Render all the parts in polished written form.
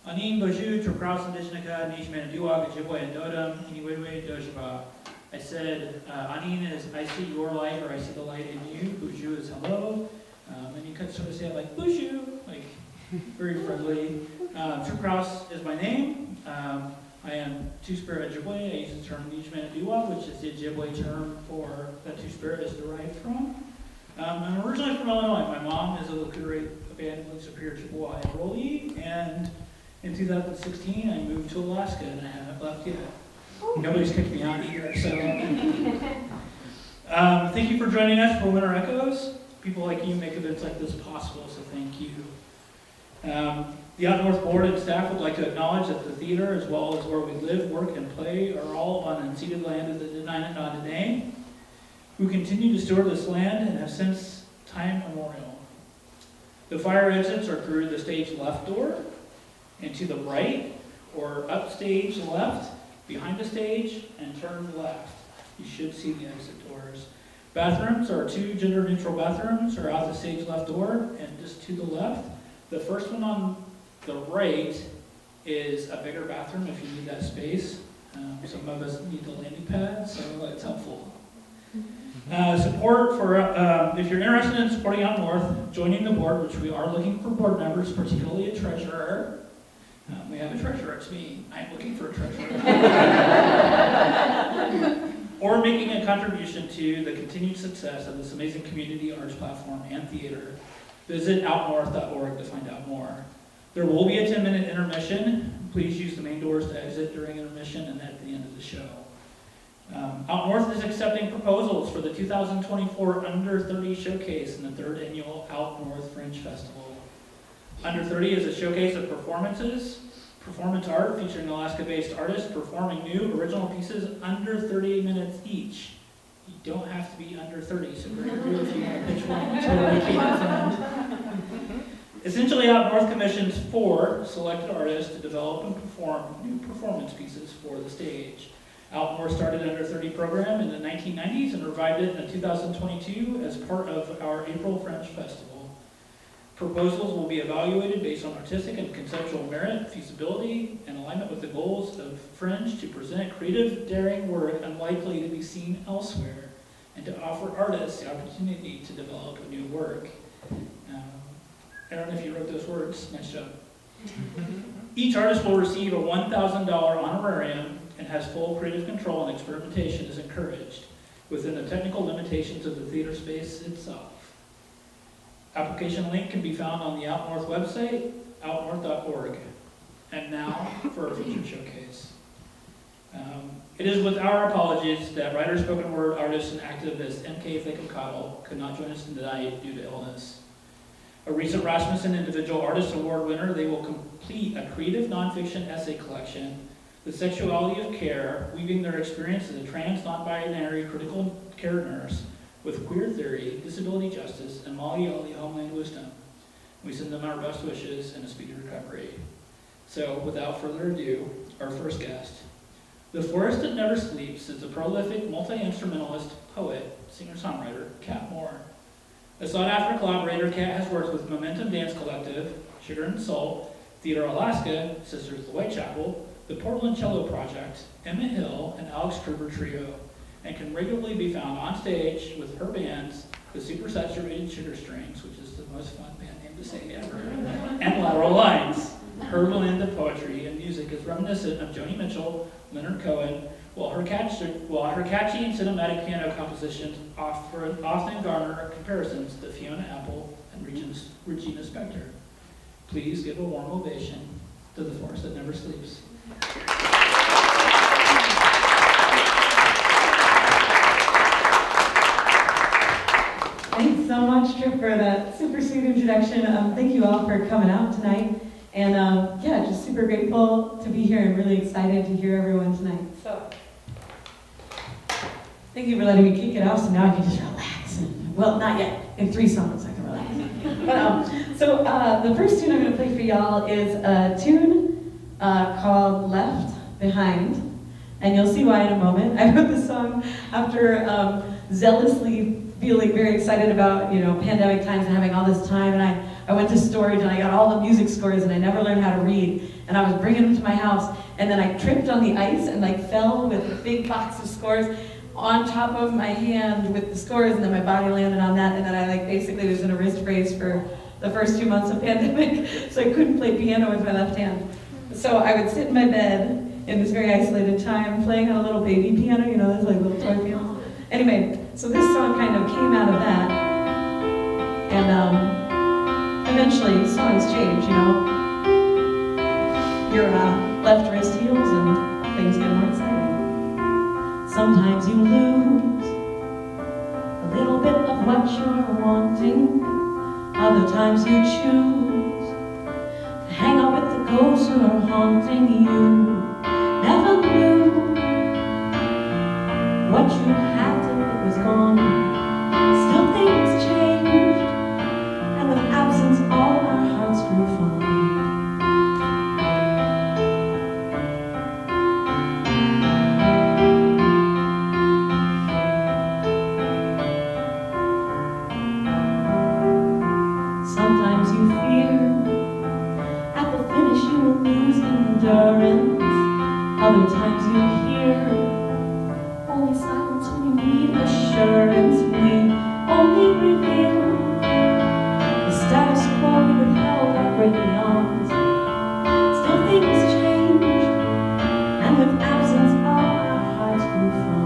Anin Baju, Tripp Crouse, Indigenica, Nishman, Duwag, Ojibwe, and Dodum, Iniwewe, Dojaba. I said, Anin is I see your light, or I see the light in you. Buju is hello. And you could sort of say it like Buju, like very friendly. Tripp Crouse is my name. I am Two-Spirit Ojibwe. I use the term Nishman Duwag, which is the Ojibwe term for that Two-Spirit is derived from. I'm originally from Illinois. My mom is a Lakota Band Superior Chippewa enrollee, and in 2016 I moved to Alaska, and I haven't left yet. Nobody's kicked me out here, so. Thank you for joining us for Winter Echoes. People like you make events like this possible, so thank you. The Out North Board and staff would like to acknowledge that the theater, as well as where we live, work, and play, are all on unceded land of the Dena'ina, who continue to steward this land and have since time immemorial. The fire exits are through the stage left door, and to the right, or up stage left, behind the stage, and turn left. You should see the exit doors. Bathrooms are 2 gender-neutral bathrooms, are out the stage left door, and just to the left. The first one on the right is a bigger bathroom if you need that space. Some of us need the landing pad, so that's helpful. Support for, if you're interested in supporting Out North, joining the board, which we are looking for board members, particularly a treasurer. We have a treasurer, it's me. I'm looking for a treasurer. Or making a contribution to the continued success of this amazing community arts platform and theater. Visit outnorth.org to find out more. There will be a 10-minute intermission. Please use the main doors to exit during intermission and at the end of the show. Out North is accepting proposals for the 2024 Under 30 Showcase and the 3rd Annual Out North Fringe Festival. Under 30 is a showcase of performance art featuring Alaska-based artists performing new original pieces under 30 minutes each. You don't have to be under 30, so bring a group if you want to pitch one. Totally can't. Essentially, Out North commissions 4 selected artists to develop and perform new performance pieces for the stage. Out North started Under 30 program in the 1990s and revived it in 2022 as part of our April Fringe Festival. Proposals will be evaluated based on artistic and conceptual merit, feasibility, and alignment with the goals of Fringe to present creative, daring work unlikely to be seen elsewhere, and to offer artists the opportunity to develop new work. I don't know if you wrote those words, nice job. Each artist will receive a $1,000 honorarium and has full creative control, and experimentation is encouraged within the technical limitations of the theater space itself. Application link can be found on the Out North website, outnorth.org. And now for a featured showcase. It is with our apologies that writer, spoken word artist, and activist M.K. Thickum-Cottle could not join us tonight due to illness. A recent Rasmussen Individual Artist Award winner, they will complete a creative nonfiction essay collection, The Sexuality of Care, weaving their experience as a trans, non-binary critical care nurse with queer theory, disability justice, and Malayali homeland wisdom. We send them our best wishes and a speedy recovery. So, without further ado, our first guest. The Forest That Never Sleeps is a prolific multi-instrumentalist, poet, singer-songwriter, Kat Moore. A sought-after collaborator, Kat has worked with Momentum Dance Collective, Sugar and Salt, Theater Alaska, Sisters of the Whitechapel, the Portland Cello Project, Emmett Hill, and Alex Kruber Trio, and can regularly be found on stage with her bands, the Supersaturated Sugar Strings, which is the most fun band name to say ever, and Lateral Lines. Her blend of poetry and music is reminiscent of Joni Mitchell, Leonard Cohen, while her catchy and cinematic piano compositions often garner comparisons to Fiona Apple and Regina Spektor. Please give a warm ovation to The Forest That Never Sleeps. Thanks so much, Tripp, for that super sweet introduction. Thank you all for coming out tonight. And yeah, just super grateful to be here and really excited to hear everyone tonight. So, thank you for letting me kick it off so now I can just relax. Well, not yet. In 3 songs I can relax. So the first tune I'm going to play for y'all is a tune called Left Behind. And you'll see why in a moment. I wrote this song after zealously feeling very excited about, pandemic times and having all this time. And I went to storage and I got all the music scores and I never learned how to read. And I was bringing them to my house and then I tripped on the ice and like fell with a big box of scores on top of my hand with the scores, and then my body landed on that, and then I like basically was in a wrist brace for the first 2 months of pandemic, so I couldn't play piano with my left hand. So I would sit in my bed in this very isolated time, playing on a little baby piano, you know, those like little toy pianos. Anyway, so this song kind of came out of that, and eventually songs change, you know. Your left wrist heals and things get more exciting. Sometimes you lose a little bit of what you're wanting. Other times you choose to hang out with the ghosts who are haunting you. Never knew what you had till it was gone. Still things changed, and with absence all our hearts grew fond. Sometimes you fear at the finish you will lose endurance. Other times you hear only silence when you need assurance. We only reveal the status quo we withheld our great beyond. Still things changed, and with absence all our hearts grew fond.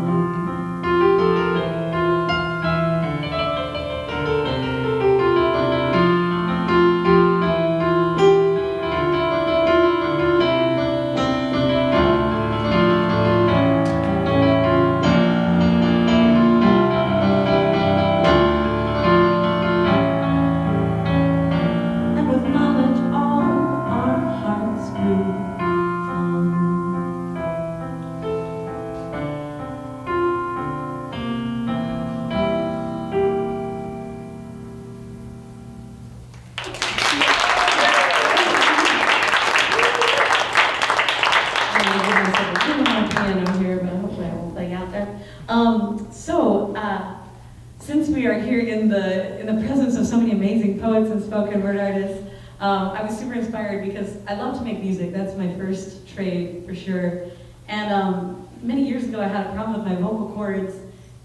Since we are here in the presence of so many amazing poets and spoken word artists, I was super inspired because I love to make music. That's my first trade for sure. And many years ago I had a problem with my vocal cords,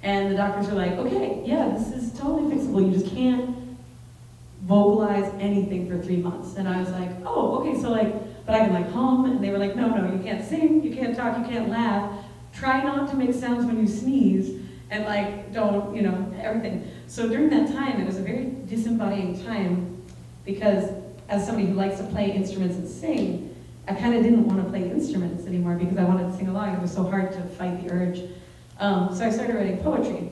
and the doctors were like, okay, yeah, this is totally fixable. You just can't vocalize anything for 3 months. And I was like, oh, okay, so like, but I can like hum. And they were like, no, you can't sing, you can't talk, you can't laugh. Try not to make sounds when you sneeze. And like, don't, you know, everything. So during that time, it was a very disembodying time because as somebody who likes to play instruments and sing, I kind of didn't want to play instruments anymore because I wanted to sing along. It was so hard to fight the urge. So I started writing poetry.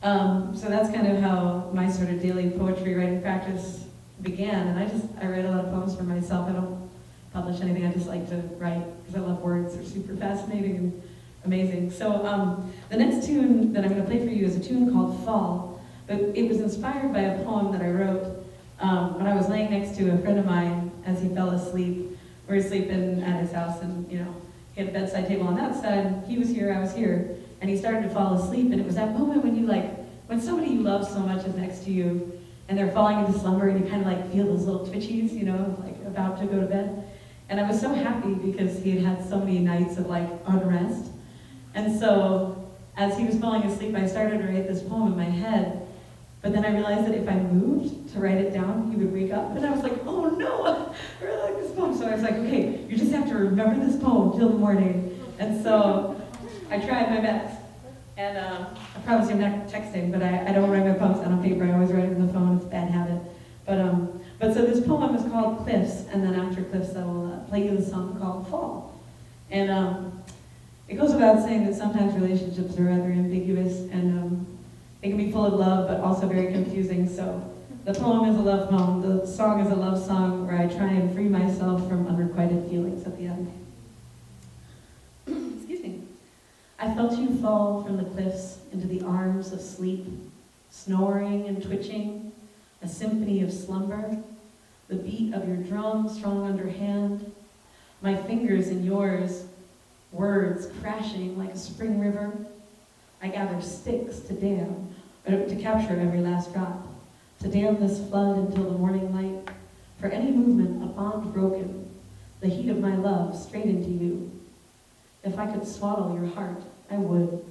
So that's kind of how my sort of daily poetry writing practice began. And I write a lot of poems for myself. I don't publish anything. I just like to write because I love words. They're super fascinating and amazing. So the next tune that I'm going to play for you is a tune called Fall, but it was inspired by a poem that I wrote when I was laying next to a friend of mine as he fell asleep. We were sleeping at his house, and you know, he had a bedside table on that side. He was here, I was here, and he started to fall asleep. And it was that moment when you when somebody you love so much is next to you, and they're falling into slumber, and you kind of like feel those little twitchies, you know, like about to go to bed. And I was so happy because he had had so many nights of like unrest. And so, as he was falling asleep, I started to write this poem in my head, but then I realized that if I moved to write it down, he would wake up, and I was like, oh no, I really like this poem. So I was like, okay, you just have to remember this poem till the morning. And so, I tried my best. And I promise you I'm not texting, but I don't write my poems down on paper, I always write it on the phone, it's a bad habit. But so this poem is called Cliffs, and then after Cliffs I will play you the song called Fall. And it goes without saying that sometimes relationships are rather ambiguous, and they can be full of love, but also very confusing. So the poem is a love poem, the song is a love song where I try and free myself from unrequited feelings at the end. Excuse me. I felt you fall from the cliffs into the arms of sleep, snoring and twitching, a symphony of slumber, the beat of your drum strong underhand, my fingers in yours, words crashing like a spring river. I gather sticks to dam, to capture every last drop, to dam this flood until the morning light For any movement, a bond broken, the heat of my love straight into you. If I could swaddle your heart, I would,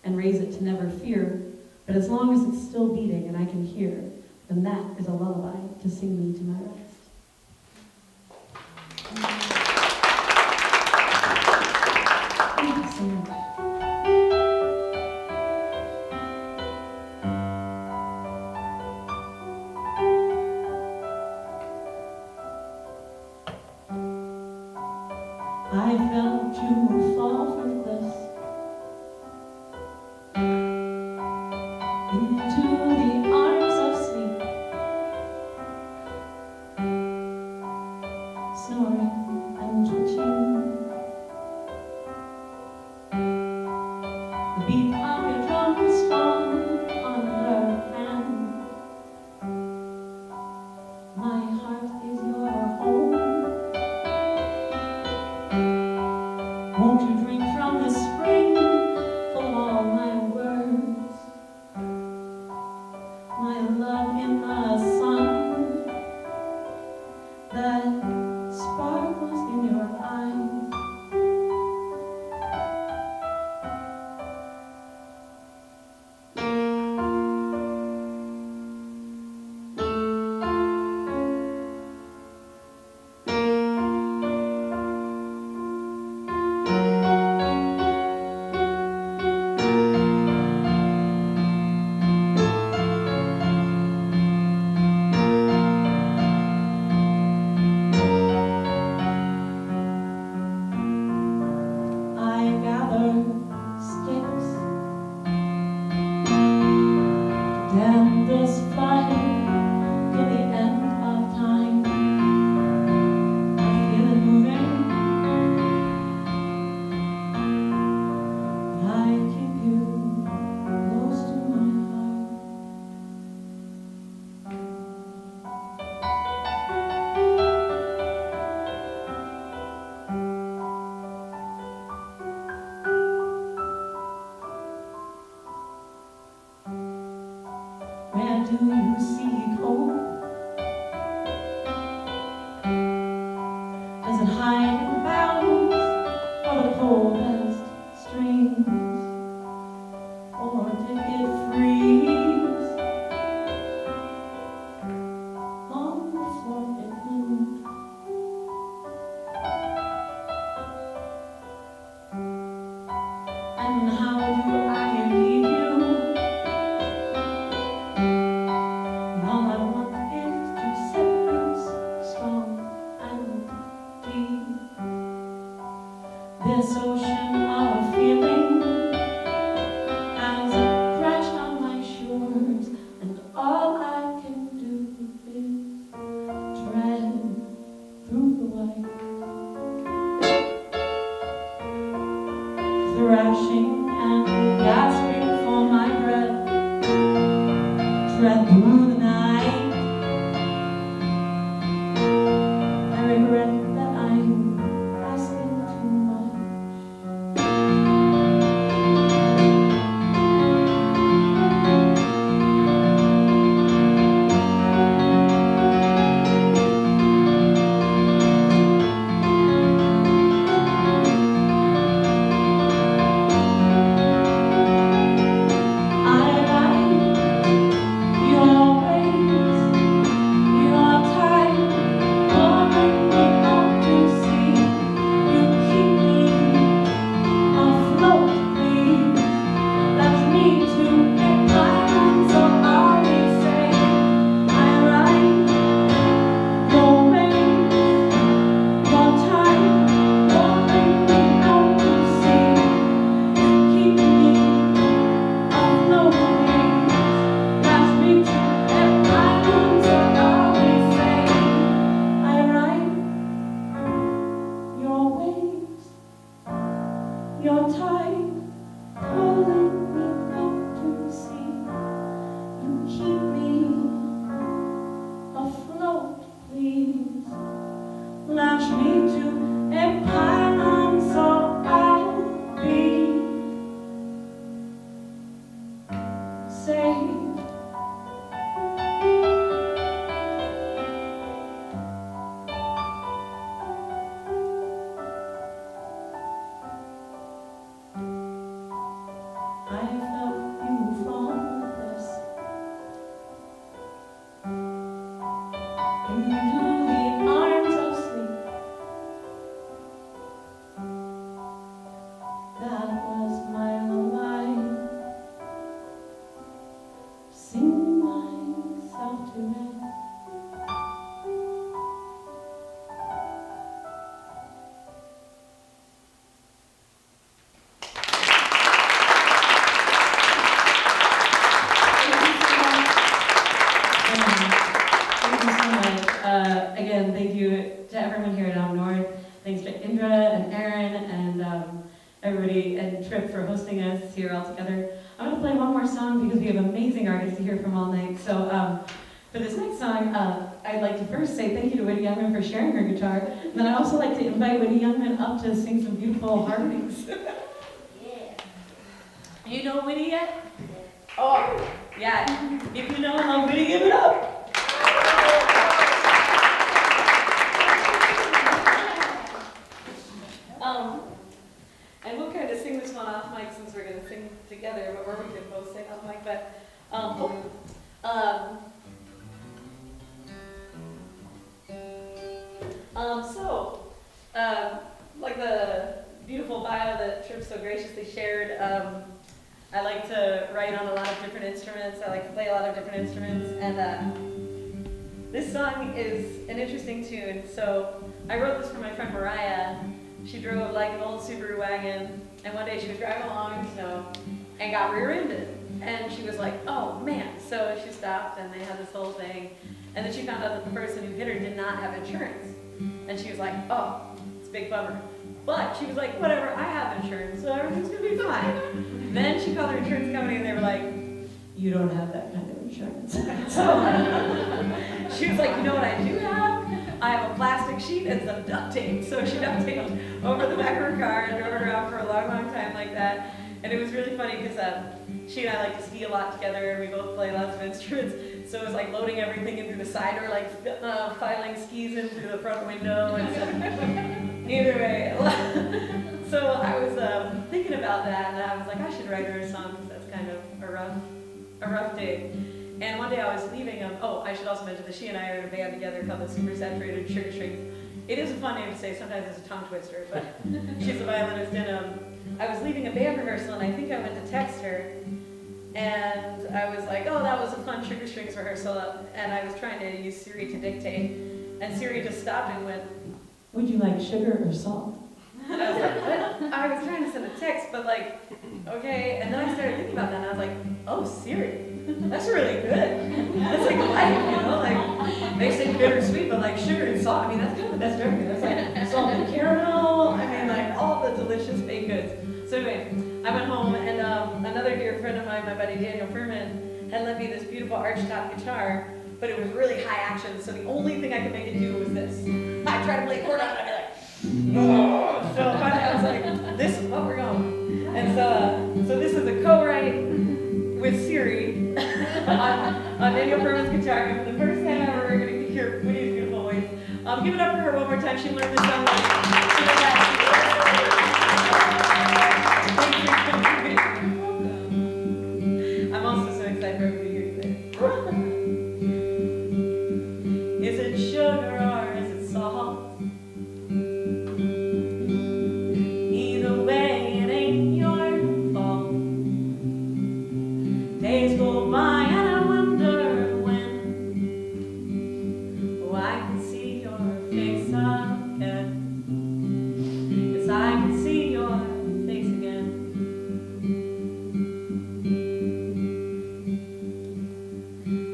and raise it to never fear. But as long as it's still beating and I can hear, then that is a lullaby to sing me to my rest. Thank you so much. I felt you fall from bliss into the arms of sleep, snoring and twitching. The beat of your drum strong on her hand. My heart is your home. Won't you drink from the spring full of all my words? My love in the sun that sparkles in your eyes. I gather sticks down this flight to the end of time. I feel it moving. I keep you close to my heart. Where do you seek hope? Does it hide in bounds or the coldest streams? Or did it freeze long before it bloomed? And how do I leave you? All I want is to set roots strong and deep. This ocean of feeling has crashed on my shores, and all I can do is tread through the white, thrashing and gasping for my breath, tread through the night. I regret that I'm asking too much. I like your ways, your time, calling me out to sea. You keep me afloat, please. That's me to get my so I'll be safe. I like your ways, your time, calling me out to sea. You keep me afloat, please. That's me to get my so I'll be safe. I write your waves, your tide, calling me out to sea. You keep me afloat, please. Lash me to a pylon so I'll be safe. sing myself to rest. Again, thank you to everyone here at Out North. Thanks to Indra and Aaron and everybody and Tripp for hosting us here all together. I'm going to play one more song because we have amazing artists to hear from all night. So for this next song, I'd like to first say thank you to Witty Youngman for sharing her guitar. And then I'd also like to invite Witty Youngman up to sing some beautiful harmonies. Yeah. You know Witty yet? Oh, yeah. If you know how Witty, give it up. And we'll kind of sing this one off mic since we're going to sing together, or we can both sing off mic, but like the beautiful bio that Tripp so graciously shared, I like to write on a lot of different instruments. I like to play a lot of different instruments, and this song is an interesting tune. So I wrote this for my friend Mariah. She drove like an old Subaru wagon, and one day she was driving along in the snow and got rear-ended. And she was like, oh man. So she stopped and they had this whole thing. And then she found out that the person who hit her did not have insurance. And she was like, oh, it's a big bummer. But she was like, whatever, I have insurance, so everything's gonna be fine. Then she called her insurance company and they were like, you don't have that kind of insurance. So she was like, you know what I do have? I have a plastic sheet and some duct tape. So she duct taped over the back of her car and drove it around for a long, long time like that. And it was really funny because she and I like to ski a lot together and we both play lots of instruments. So it was like loading everything in through the side or like filing skis in through the front window. And so, either way. So I was thinking about that and I was like, I should write her a song because that's kind of a rough day. And one day I was leaving, I should also mention that she and I are in a band together called the Super Saturated Sugar Strings. It is a fun name to say, sometimes it's a tongue twister, but she's a violinist. And I was leaving a band rehearsal and I think I went to text her. And I was like, oh, that was a fun Sugar Strings rehearsal. And I was trying to use Siri to dictate. And Siri just stopped and went, would you like sugar or salt? And I was like, what? I was trying to send a text, but like, okay. And then I started thinking about that and I was like, oh, Siri. That's really good. That's like life, you know? Like, they say bittersweet, but like sugar and salt, I mean, that's kind of the best of everything. That's like salt and caramel, I mean, like all the delicious baked goods. So anyway, I went home and another dear friend of mine, my buddy Daniel Furman, had lent me this beautiful archtop guitar, but it was really high action, so the only thing I could make it do was this. I tried to play a chord on it, and I'd be like, oh. So finally I was like, this is what we're going. And so this is a co-write with Siri on Daniel Furman's guitar, and for the first time ever, we're going to hear Witty's beautiful voice. Give it up for her one more time. She learned this song. I'm also so excited for everybody here today. Is it sugar or is it salt? Either way, it ain't your fault. Days go by and I wonder when. Oh, I can see your face again. Yes, I can see your face again.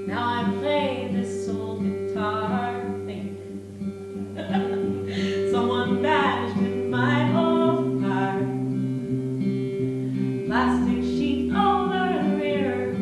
Now I play this old guitar. Thank you. Someone bashed in my old car. Plastic sheet over the rear.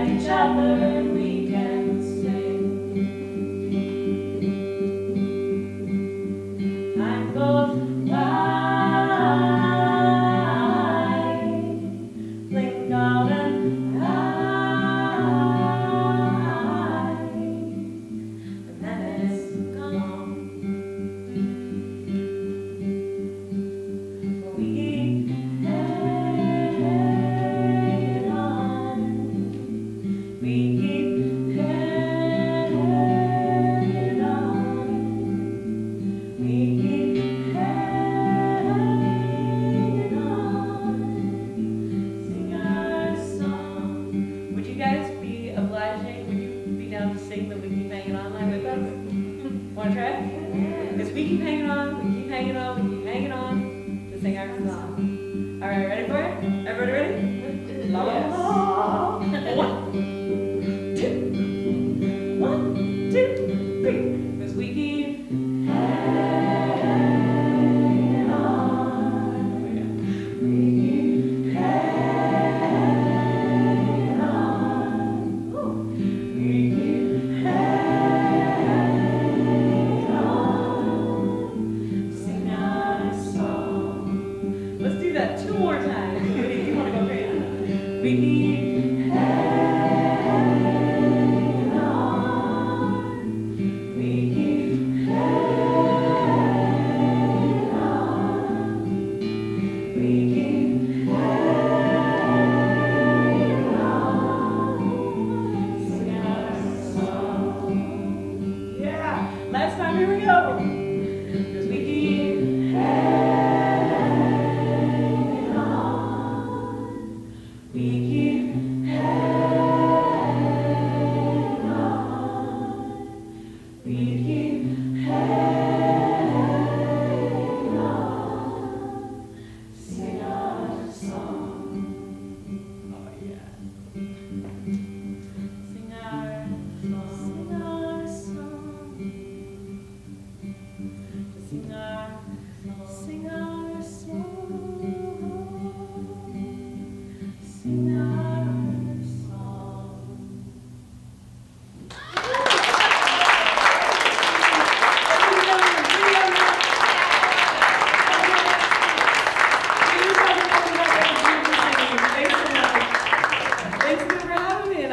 each other we can sing. Time goes by, blink out and high, and then it's gone. We keep hanging on. We keep hanging on. We keep hanging on. Sing our song. Would you guys be obliging? Would you be down to sing the We Keep Hanging On line with us? Want to try? Because we keep hanging on, we keep hanging on, we keep hanging on to sing our song. All right, ready for it? Everybody ready? La la la. 1, 2, 1, 2, 3. Because we keep hanging on. We keep hanging on. We keep hanging on. Sing our song. Let's do that 2 more times. You want to go crazy? We keep hanging on. We keep hanging on. We keep hanging on. Sing our song. Yeah. Last time, here we go. 'Cause we keep hanging on. We keep hanging on. We keep hanging on. Sing our song. Oh yeah. Sing our song. Sing our song. Sing our song. Sing our song. Sing our song. Thanks for having me, and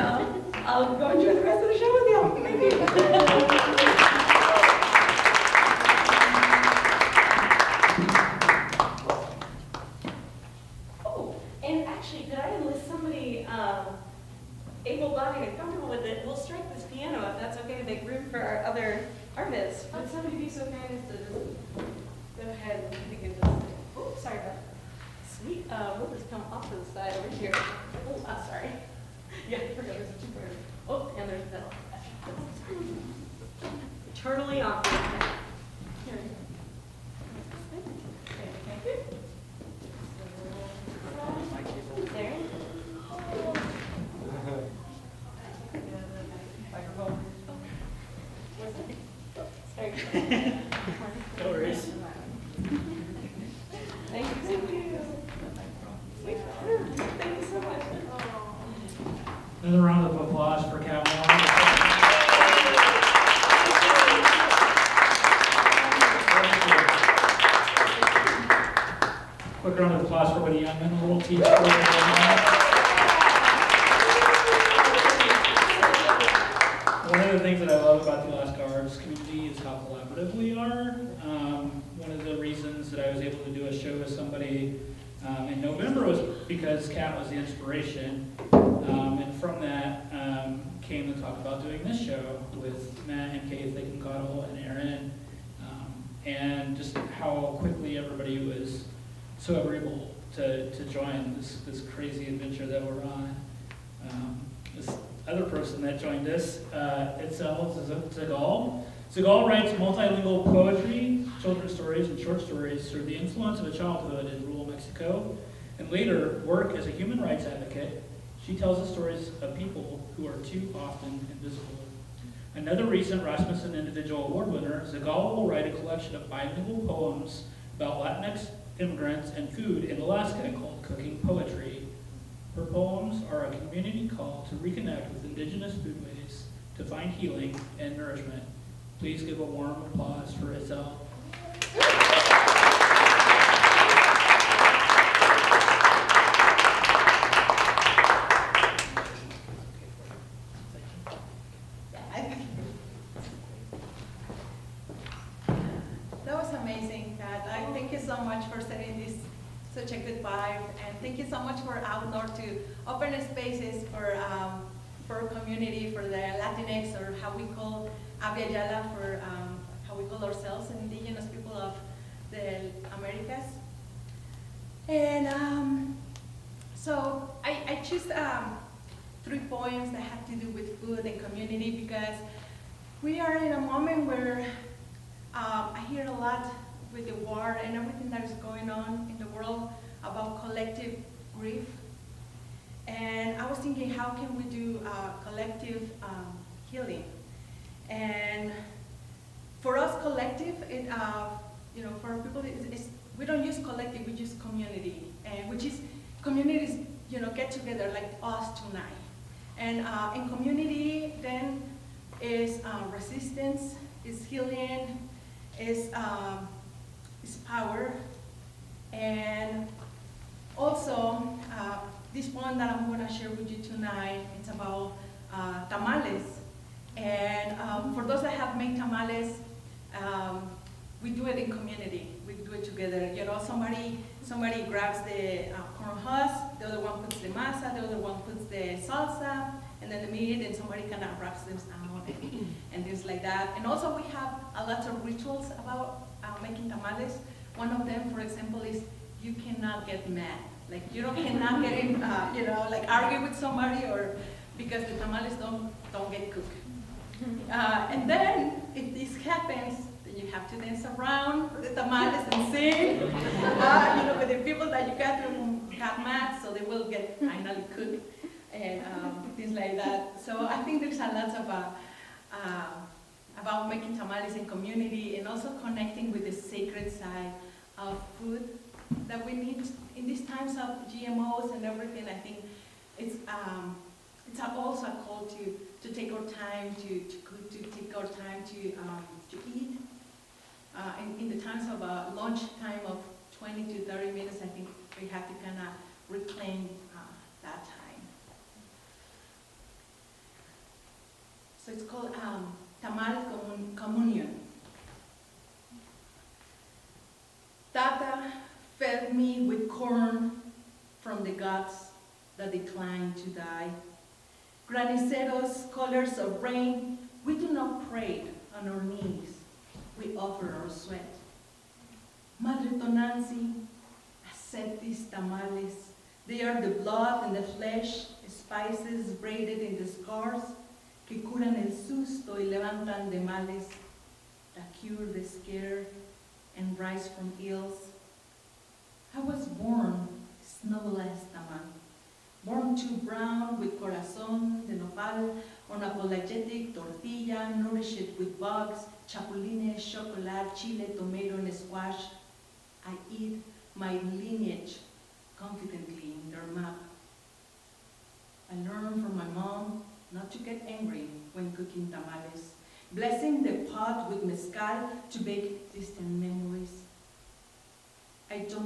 I'll go enjoy the rest of the show with y'all. Thank you. Oh, and actually, could I enlist somebody able-bodied and comfortable with it? We'll strike this piano if that's okay to make room for our other artists. Would somebody be so kind as to just go ahead and we can just, oh, sorry about that. Sweet, we'll just come off to the side over here. Oh, sorry. Yeah, I forgot there's a 2-part. Oh, and there's that. Eternally awkward. Here we go. Okay, thank you. There. Microphone. What's it? Sorry. No worries. Thank you. Thank you. Thank you so much. Another round of applause for Cat Moore. Quick round of applause for Witty Youngman, a little teacher. One of the things that I love about the Alaska Arts community is how collaborative we are. One of the reasons that I was able to do a show with somebody in November was because Kat was the inspiration. And from that came to talk about doing this show with Matt and Kate Thicken-Cottle and Aaron, and just how quickly everybody was so agreeable to join this crazy adventure that we're on. This other person that joined us, Itzel Zagal. Zagal writes multilingual poetry, children's stories, and short stories through the influence of a childhood in rural Mexico, and later work as a human rights advocate. She tells the stories of people who are too often invisible. Another recent Rasmussen Individual Award winner, Zagal will write a collection of bilingual poems about Latinx immigrants and food in Alaska called Cooking Poetry. Her poems are a community call to reconnect with indigenous foodways to find healing and nourishment. Please give a warm applause for Itzel. That was amazing, Kat. Thank you so much for setting this such a good vibe, and thank you so much for Outdoor to open spaces for community, for the Latinx, or how we call Abya Yala, for how we call ourselves, indigenous people of the Americas. And so I choose 3 poems that have to do with food and community, because we are in a moment where I hear a lot with the war and everything that is going on in the world about collective grief. And I was thinking, how can we do collective healing? And for us, collective, for people, we don't use collective, we use community, and which is communities, get together like us tonight. And in community, then is resistance, is healing, is power. And also, this poem that I'm going to share with you tonight, it's about tamales. And for those that have made tamales, we do it in community. We do it together. Somebody grabs the corn husk, the other one puts the masa, the other one puts the salsa, and then the meat, and somebody kind of wraps them down and things like that. And also we have a lot of rituals about making tamales. One of them, for example, is you cannot get mad. Like you cannot get in, argue with somebody, or because the tamales don't get cooked. And then if this happens, then you have to dance around the tamales and sing, with the people that you got mad, so they will get finally cooked and things like that. So I think there's a lot about making tamales in community, and also connecting with the sacred side of food that we need in these times of GMOs and everything. I think it's also a call to take our time to take our time to eat. In the times of lunch time of 20 to 30 minutes, I think we have to kind of reclaim that time. So it's called Tamal Communion. Tata fed me with corn from the gods that declined to die. Graniceros, colors of rain, we do not pray on our knees, we offer our sweat. Madre Tonanzi, accept these tamales. They are the blood and the flesh, spices braided in the scars, que curan el susto y levantan de males, that cure the scare and rise from ills. I was born snowless tamal, born too brown with corazón de nopal, on apologetic tortilla, nourished with bugs, chapulines, chocolate, chile, tomato, and squash. I eat my lineage confidently in their map. I learned from my mom not to get angry when cooking tamales, blessing the pot with mezcal to bake distant memories. I do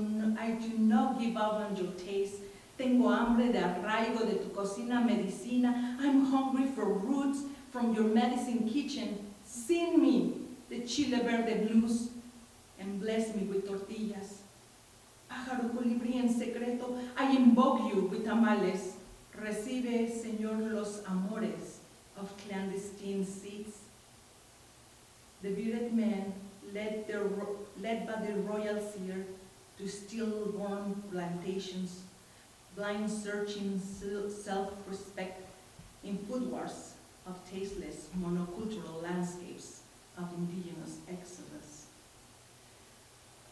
not give up on your taste. Tengo hambre de arraigo de tu cocina medicina. I'm hungry for roots from your medicine kitchen. Sing me the chile verde blues and bless me with tortillas. Pájaro colibrí en secreto, I invoke you with tamales. Recibe, Señor, los amores of clandestine seeds. The bearded men, led by the royal seer, to stillborn plantations, blind searching self-respect in food wars of tasteless monocultural landscapes of indigenous exodus.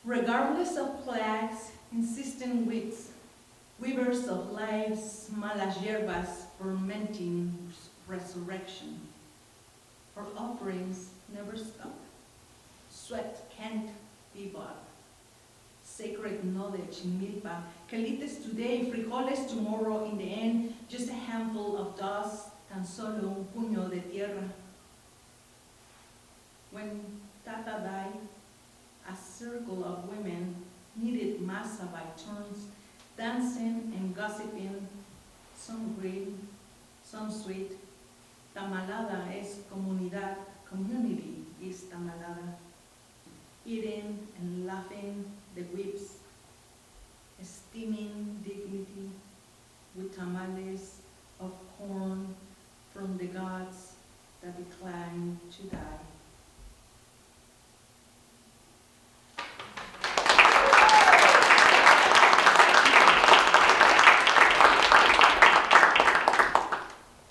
Regardless of plagues, insistent wits, weavers of lives, malas hierbas, fermenting resurrection. Our offerings never stop. Sweat can't be bought. Sacred knowledge, milpa, quelites today, frijoles tomorrow, in the end, just a handful of dust, tan solo un puño de tierra. When Tata died, a circle of women kneaded masa by turns, dancing and gossiping, some green, some sweet. Tamalada es comunidad, community is tamalada. Eating and laughing the whips, esteeming dignity with tamales of corn from the gods that decline to die.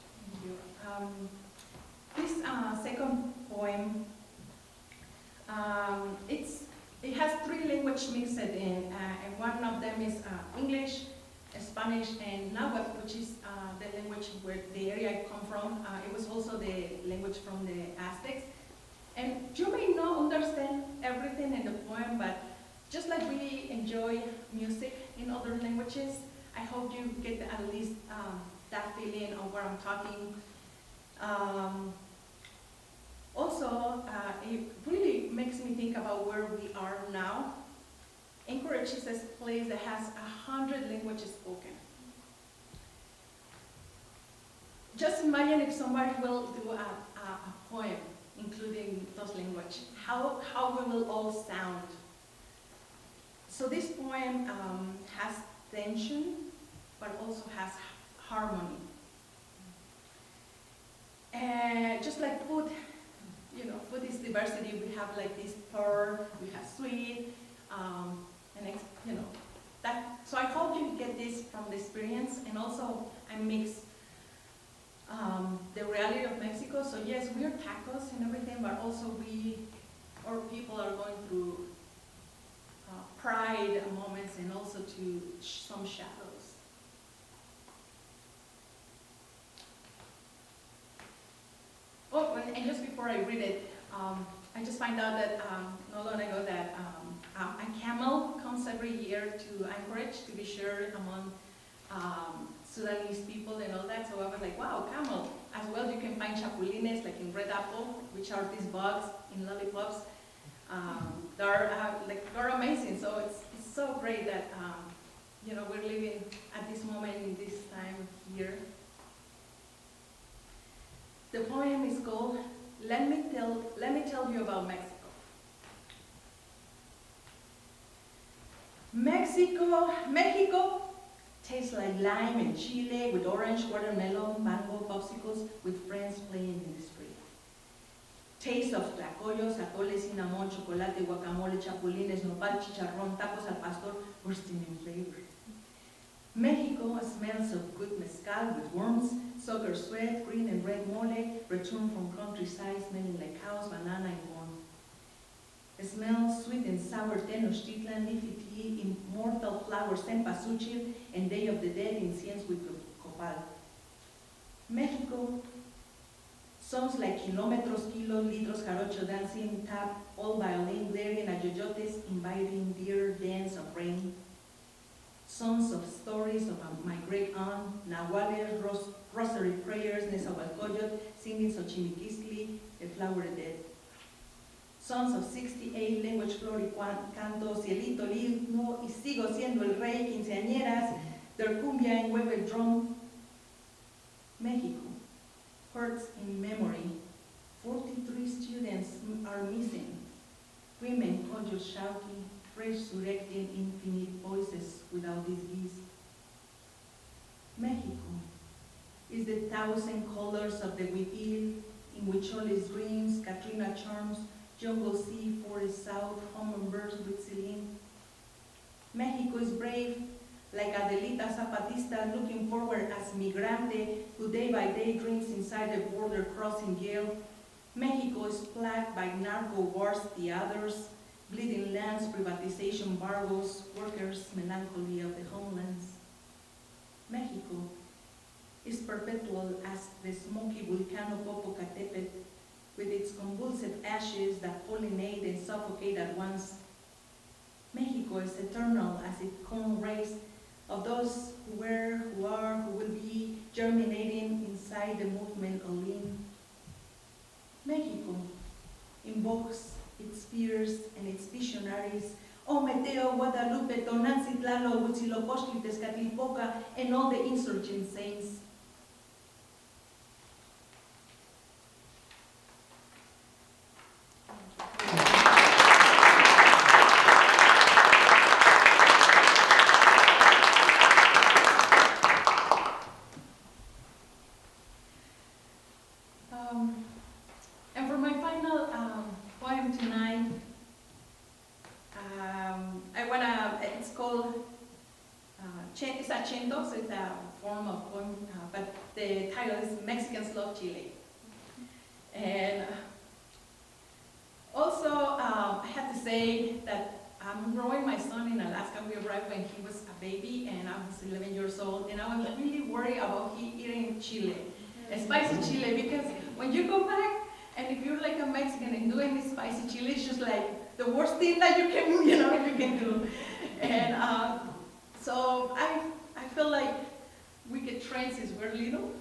Thank you. This second poem, it has three languages mixed in, and one of them is English, Spanish, and Nahuatl, which is the language where the area I come from. It was also the language from the Aztecs. And you may not understand everything in the poem, but just like we enjoy music in other languages, I hope you get at least that feeling of where I'm talking. Also, it really makes me think about where we are now. Anchorage is a place that has 100 languages spoken. Just imagine if somebody will do a poem including those languages, how we will all sound. So this poem has tension, but also has harmony. And just like food, food is diversity. We have like this pearl, we have sweet, that. So I hope you get this from the experience, and also I mix the reality of Mexico. So yes, we are tacos and everything, but also our people are going through pride moments and also to some shadows. Oh, and just before I read it, I just find out that not long ago that a camel comes every year to Anchorage to be shared among Sudanese people and all that. So I was like, wow, camel. As well, you can find chapulines like in red apple, which are these bugs in lollipops. They're amazing. So it's so great that we're living at this moment in this time here. The poem is called Let Me Tell You About Mexico. Mexico tastes like lime and chile with orange, watermelon, mango, popsicles with friends playing in the street. Taste of tlacoyos, atole, cinnamon, chocolate, guacamole, chapulines, nopal, chicharrón, tacos al pastor, bursting in flavor. Mexico smells of good mezcal with worms, soccer sweat, green and red mole, returned from countryside smelling like cows, banana, and corn. It smells sweet and sour Tenochtitlan, leafy tea, immortal flowers, cempasúchil, and Day of the Dead incense with copal. Mexico songs like kilómetros, kilos, litros, jarocho, dancing, tap, all violin, glaring at yoyotes, inviting dear dance of rain. Songs of stories of my great aunt, Nahuales, rosary prayers, Nezahualcóyotl, singing Xochimiquistli, the flower dead. Songs of 68 language floricanto, cielito lindo, y sigo siendo el rey, quinceañeras, their cumbia and hueve drum. Mexico hurts in memory. 43 students are missing. Women conjure shouting, resurrecting infinite voices without disguise. Mexico is the 1,000 colors of the huipil, in which all is dreams, Katrina charms, jungle sea, forest south, hummingbirds with Celine. Mexico is brave, like Adelita Zapatista, looking forward as migrante, who day by day drinks inside the border crossing jail. Mexico is plagued by narco wars, the others, bleeding lands, privatization, embargoes, workers, melancholy of the homelands. Mexico is perpetual as the smoky volcano Popocatépetl, with its convulsive ashes that pollinate and suffocate at once. Mexico is eternal as its cone rays of those who were, who are, who will be germinating inside the movement Olim. Mexico invokes its fears and its visionaries. Ometeo, Guadalupe, Tonantzin, Huitzilopochtli, Tezcatlipoca, and all the insurgent saints. And for my final poem tonight, it's called, it's a chento, so it's a form of poem, but the title is Mexicans Love Chile. And also, I have to say that I'm growing my son in Alaska. We arrived when he was a baby, and I was 11 years old, and I was really worried about he eating chile, spicy chile, because when you go back, and if you're like a Mexican and doing this spicy chili, it's just like the worst thing that you can do. And so I feel like we get trained since we're little.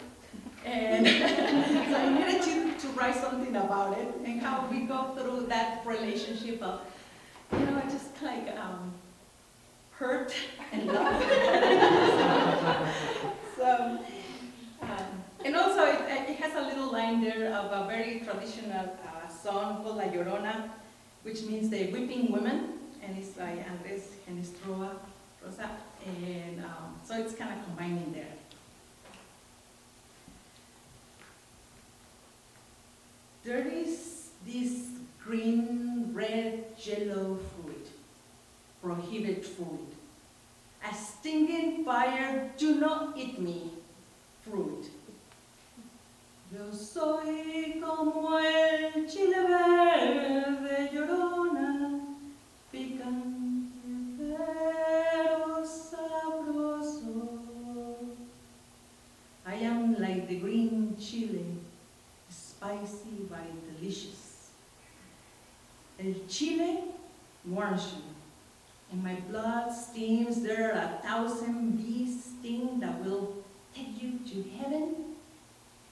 And so I needed to write something about it and how we go through that relationship of, just like hurt and love. So, and also it has a little line there of a very traditional song called La Llorona, which means the weeping woman, and it's by Andres Rosa, and so it's kind of combining there. There is this green, red, yellow fruit, prohibited fruit. A stinging fire, do not eat me, fruit. Yo soy como el chile verde, llorona, picante pero sabroso. I am like the green chile, spicy but delicious. El chile warns you, and my blood steams. There are 1,000 bees sting that will take you to heaven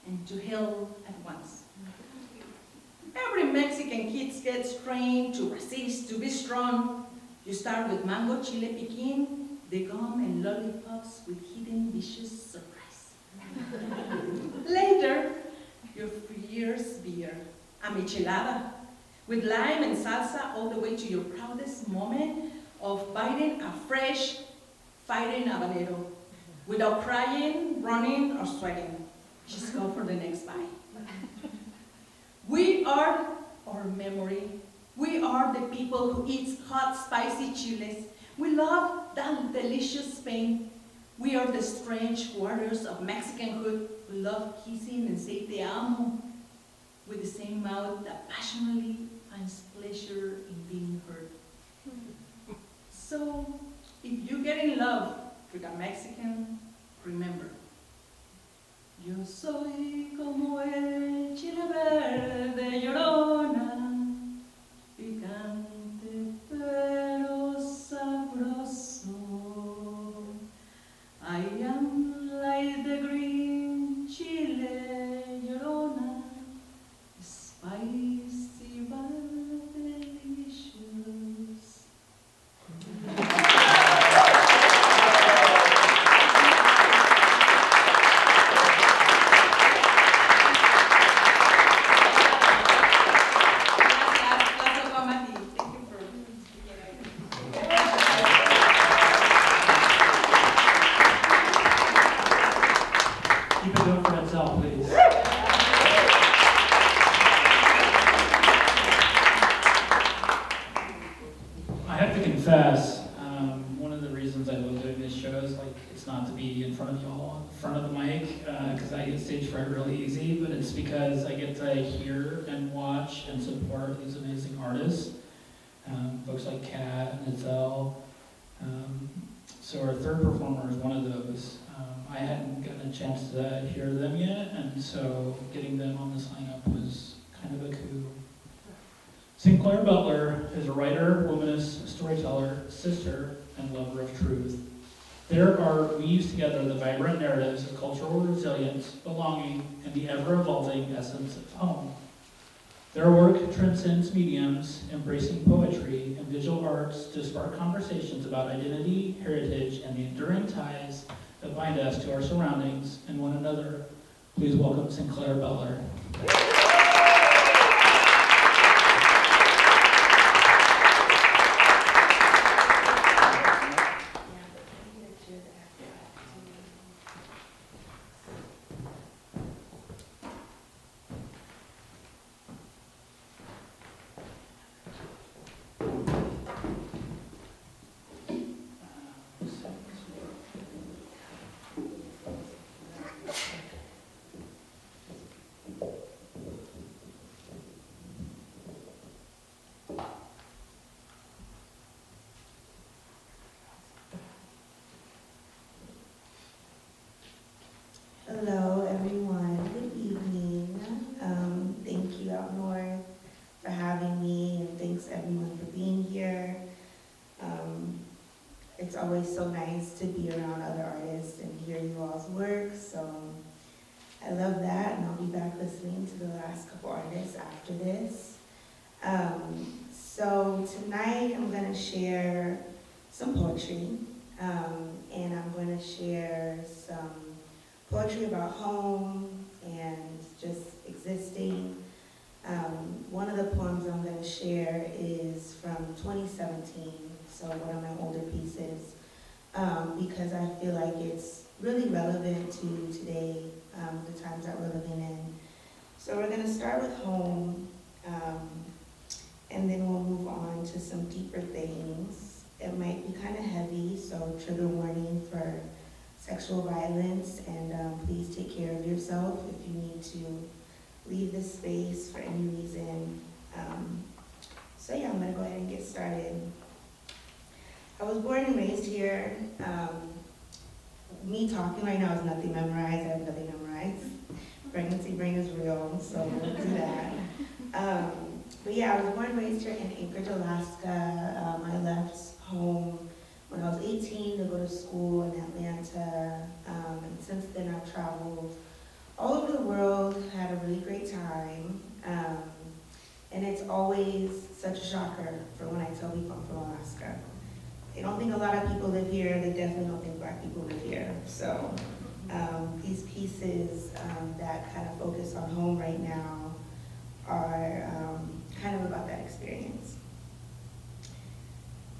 and to hell at once. Every Mexican kid gets trained to resist, to be strong. You start with mango, chile piquin, the gum and lollipops with hidden vicious surprise. Later, your fierce beer, a michelada, with lime and salsa all the way to your proudest moment of biting a fresh, fighting habanero, without crying, running, or sweating. Just go for the next bite. We are our memory. We are the people who eat hot, spicy chiles. We love that delicious Spain. We are the strange warriors of Mexicanhood who love kissing and say te amo with the same mouth that passionately finds pleasure in being hurt. So, if you get in love with a Mexican, remember, yo soy como el chile verde, llorona, picante pero sabroso. I am like the green chile, llorona, spicy but delicious. Keep it going for Itzel, please. I have to confess, one of the reasons I love doing this show is it's not to be in front of y'all, in front of the mic, because I get stage fright really easy, but it's because I get to hear and watch and support these amazing artists, folks like Kat and Itzel. So our third performer is one of those. I hadn't gotten a chance to hear them yet, and so getting them on this lineup was kind of a coup. Synclaire Butler is a writer, womanist, storyteller, sister, and lover of truth. Their art weaves together the vibrant narratives of cultural resilience, belonging, and the ever-evolving essence of home. Their work transcends mediums, embracing poetry and visual arts to spark conversations about identity, heritage, and the enduring ties that bind us to our surroundings and one another. Please welcome Synclaire Butler. Hello, everyone. Good evening. Thank you, Out North, for having me, and thanks everyone for being here. It's always so nice to be around other artists and hear you all's work, so I love that, and I'll be back listening to the last couple artists after this. So tonight I'm going to share some poetry, and I'm going to share some poetry about home and just existing. One of the poems I'm going to share is from 2017, so one of my older pieces, because I feel like it's really relevant to today, the times that we're living in. So we're going to start with home, and then we'll move on to some deeper things. It might be kind of heavy, so trigger warning for sexual violence, and please take care of yourself if you need to leave this space for any reason. So yeah, I'm gonna go ahead and get started. I was born and raised here. Me talking right now is nothing memorized. I have nothing memorized. Pregnancy brain is real, so we'll do that. But yeah, I was born and raised here in Anchorage, Alaska. I left home when I was 18 to go to school in Atlanta, and since then I've traveled all over the world, had a really great time, and it's always such a shocker for when I tell people I'm from Alaska. They don't think a lot of people live here, they definitely don't think Black people live here. So these pieces that kind of focus on home right now are kind of about that experience.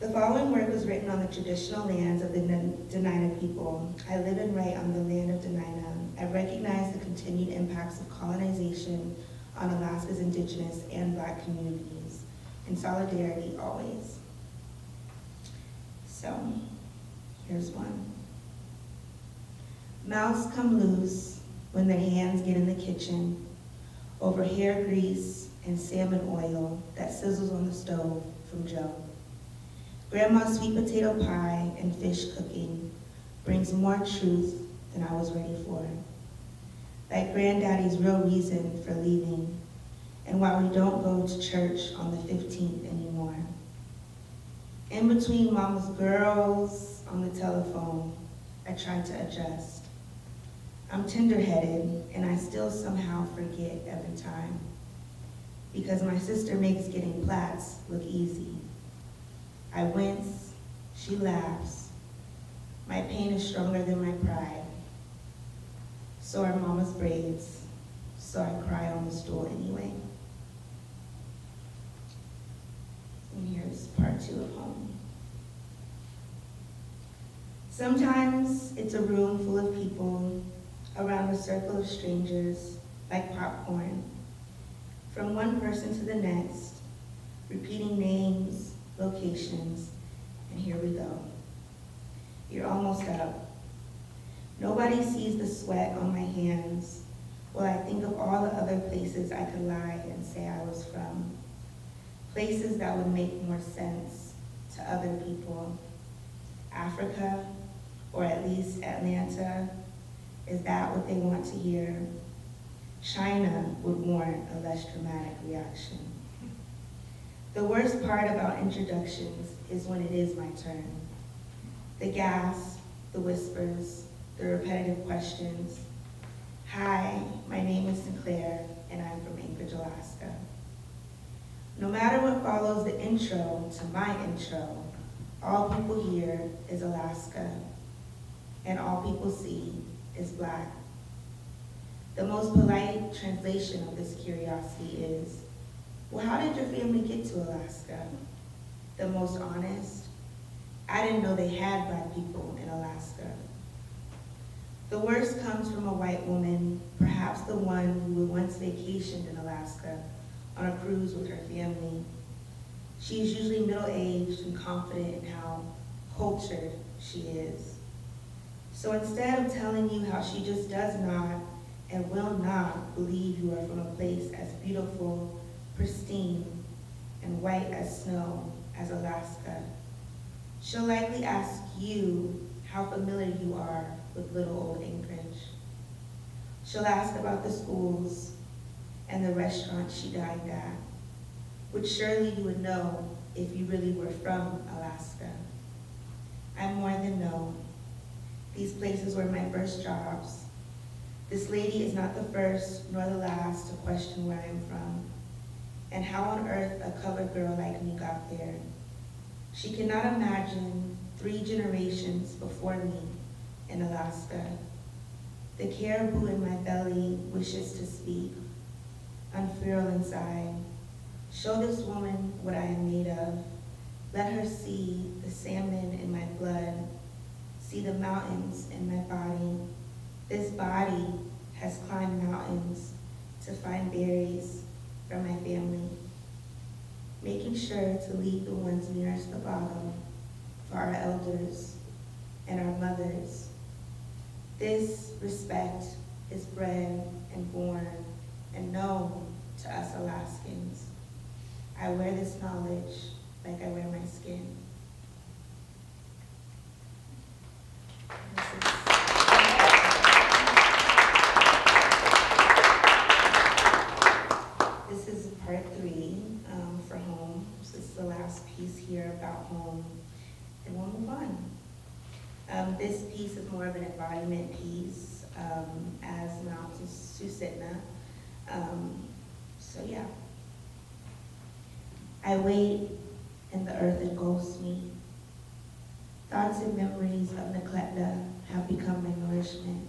The following work was written on the traditional lands of the Dena'ina people. I live and write on the land of Dena'ina. I recognize the continued impacts of colonization on Alaska's indigenous and Black communities. In solidarity, always. So, here's one. Mouths come loose when their hands get in the kitchen over hair grease and salmon oil that sizzles on the stove from Joe. Grandma's sweet potato pie and fish cooking brings more truth than I was ready for. Like Granddaddy's real reason for leaving, and why we don't go to church on the 15th anymore. In between Mama's girls on the telephone, I try to adjust. I'm tender-headed, and I still somehow forget every time, because my sister makes getting plaits look easy. I wince, she laughs. My pain is stronger than my pride. So are Mama's braids, so I cry on the stool anyway. And here's part 2 of home. Sometimes it's a room full of people around a circle of strangers, like popcorn. From one person to the next, repeating names, locations, and here we go. You're almost up. Nobody sees the sweat on my hands while I think of all the other places I could lie and say I was from. Places that would make more sense to other people. Africa, or at least Atlanta, is that what they want to hear? China would warrant a less dramatic reaction. The worst part about introductions is when it is my turn. The gasp, the whispers, the repetitive questions. Hi, my name is Synclaire, and I'm from Anchorage, Alaska. No matter what follows the intro to my intro, all people hear is Alaska, and all people see is Black. The most polite translation of this curiosity is, well, how did your family get to Alaska? The most honest, I didn't know they had Black people in Alaska. The worst comes from a white woman, perhaps the one who once vacationed in Alaska on a cruise with her family. She is usually middle-aged and confident in how cultured she is. So instead of telling you how she just does not and will not believe you are from a place as beautiful, pristine, and white as snow as Alaska, she'll likely ask you how familiar you are with little old Anchorage. She'll ask about the schools and the restaurants she dined at, which surely you would know if you really were from Alaska. I more than know. These places were my first jobs. This lady is not the first nor the last to question where I'm from and how on earth a colored girl like me got there. She cannot imagine 3 generations before me in Alaska. The caribou in my belly wishes to speak, unfurl inside. Show this woman what I am made of. Let her see the salmon in my blood, see the mountains in my body. This body has climbed mountains to find berries for my family, making sure to lead the ones nearest the bottom for our elders and our mothers. This respect is bred and born and known to us Alaskans. I wear this knowledge like I wear my skin. This is part 3 for home. So this is the last piece here about home, and we'll move on. This piece is more of an embodiment piece as Mount Susitna. So yeah. I wait and the earth engulfs me. Thoughts and memories of Necleta have become my nourishment.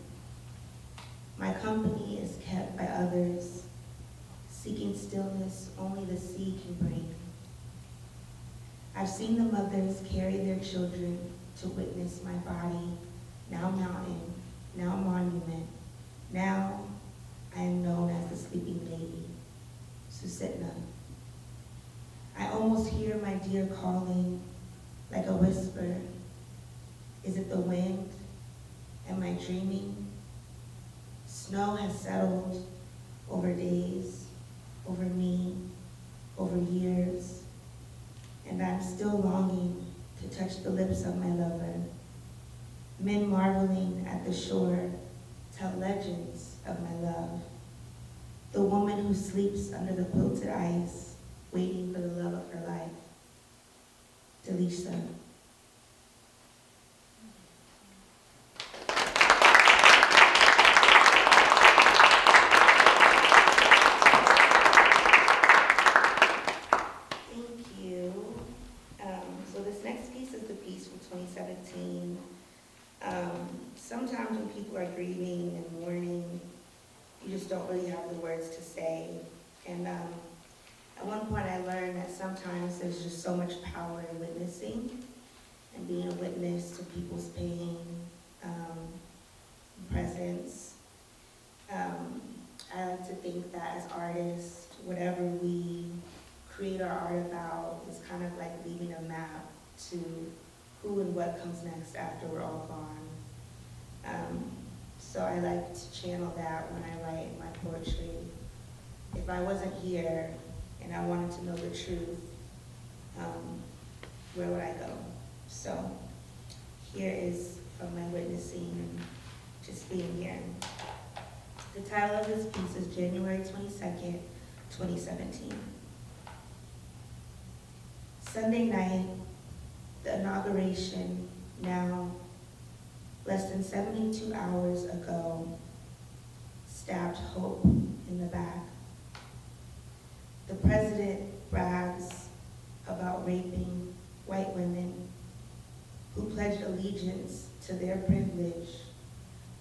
My company is kept by others, seeking stillness only the sea can bring. I've seen the mothers carry their children to witness my body, now mountain, now monument. Now I am known as the sleeping baby, Susitna. I almost hear my dear calling like a whisper. Is it the wind? Am I dreaming? Snow has settled over days, over me, over years, and I'm still longing to touch the lips of my lover. Men marveling at the shore tell legends of my love. The woman who sleeps under the quilted ice, waiting for the love of her life. Delisha. Thank you. So this next piece is the piece from 2017. Sometimes when people are grieving and mourning, you just don't really have the words to say. And at one point I learned that sometimes there's just so much power in witnessing and being a witness to people's pain, presence. I like to think that as artists, whatever we create our art about is kind of like leaving a map to who and what comes next after we're all gone. So I like to channel that when I write my poetry. If I wasn't here and I wanted to know the truth, where would I go? So here is from my witnessing and just being here. The title of this piece is January 22nd, 2017. Sunday night, the inauguration, now less than 72 hours ago, stabbed Hope in the back. The president brags about raping white women who pledged allegiance to their privilege,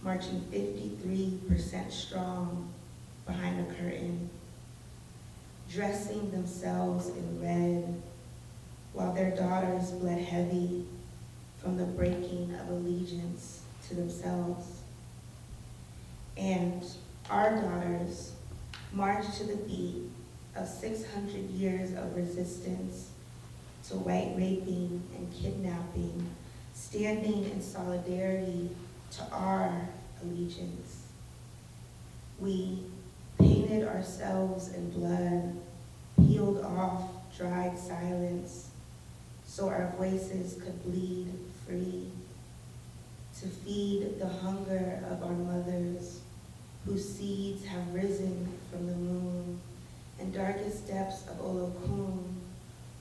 marching 53% strong behind a curtain, dressing themselves in red while their daughters bled heavy from the breaking of allegiance to themselves. And our daughters marched to the beat of 600 years of resistance to white raping and kidnapping, standing in solidarity to our allegiance. We painted ourselves in blood, peeled off dried silence, so our voices could bleed free, to feed the hunger of our mothers, whose seeds have risen from the moon, and darkest depths of Olokun,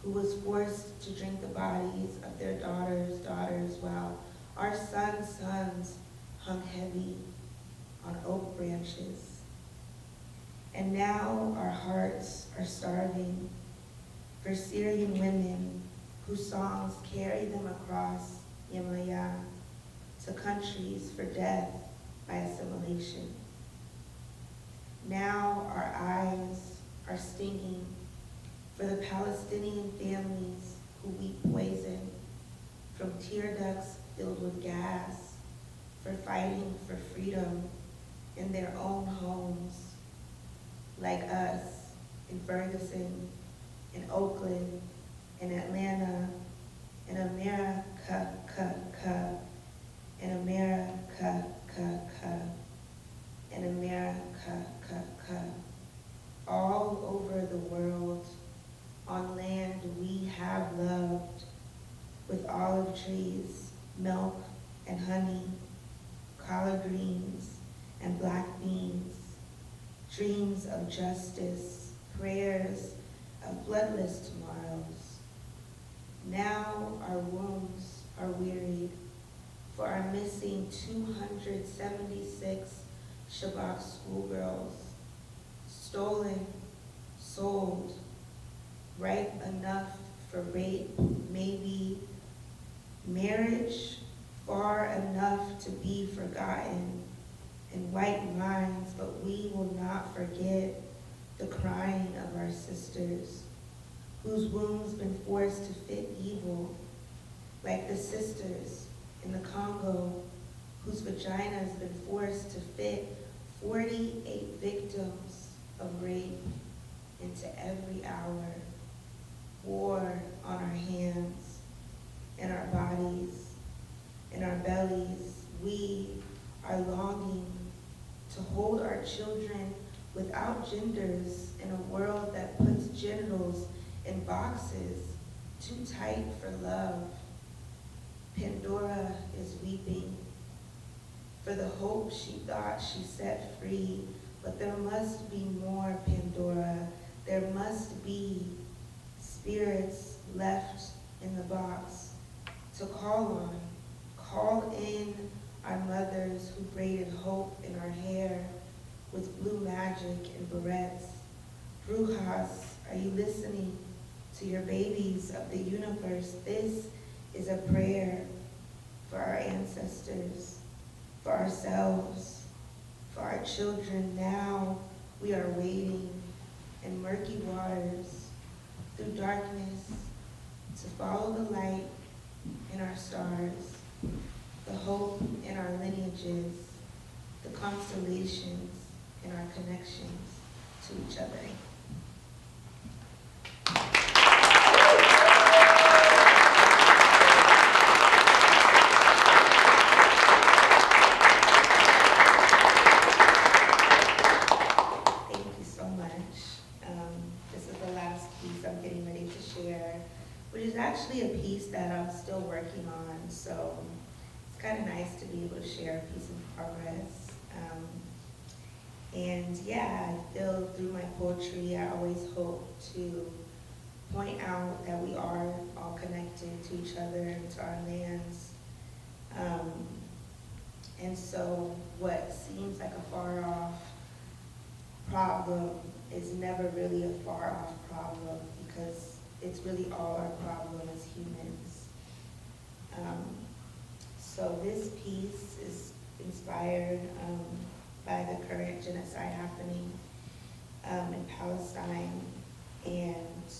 who was forced to drink the bodies of their daughters, while our sons hung heavy on oak branches. And now our hearts are starving for Syrian women whose songs carry them across Himalaya to countries for death by assimilation. Now our eyes are stinging for the Palestinian families who weep poison from tear ducts filled with gas for fighting for freedom in their own homes, like us in Ferguson, in Oakland, in Atlanta, in America, in America, in America, all over the world, on land we have loved, with olive trees, milk and honey, collard greens and black beans, dreams of justice, prayers of bloodless tomorrows. Now our wombs are wearied for our missing 276 Shabbat schoolgirls, stolen, sold, ripe enough for rape, maybe marriage far enough to be forgotten in white minds, but we will not forget the crying of our sisters, whose wombs been forced to fit evil, like the sisters in the Congo, whose vaginas been forced to fit 48 victims of rape into every hour. War on our hands, in our bodies, in our bellies. We are longing to hold our children without genders in a world that puts genitals in boxes too tight for love. Pandora is weeping for the hope she thought she set free, but there must be more, Pandora. There must be spirits left in the box to call on. Call in our mothers who braided hope in our hair with blue magic and barrettes. Brujas, are you listening to your babies of the universe? This is a prayer for our ancestors, for ourselves, for our children. Now we are waiting in murky waters, through darkness, to follow the light in our stars, the hope in our lineages, the constellations in our connections to each other. Thank you so much. This is the last piece I'm getting ready to share, which is actually a piece that I'm still working on, so it's kind of nice to be able to share a piece in progress. And yeah, I feel through my poetry, I always hope to point out that we are all connected to each other and to our lands. And so what seems like a far off problem is never really a far off problem, because it's really all our problem as humans. So this piece is inspired by the current genocide happening in Palestine, and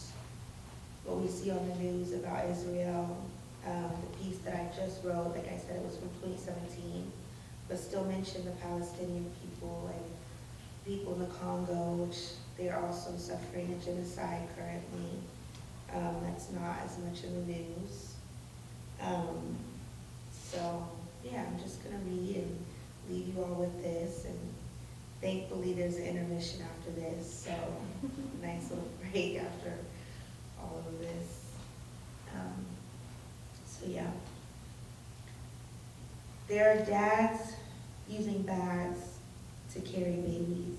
what we see on the news about Israel. The piece that I just wrote, like I said, it was from 2017, but still mentioned the Palestinian people and people in the Congo, which they're also suffering a genocide currently. That's not as much in the news. So yeah, I'm just gonna read and leave you all with this, and thankfully there's an intermission after this, so nice little break after all of this. So yeah. There are dads using bags to carry babies,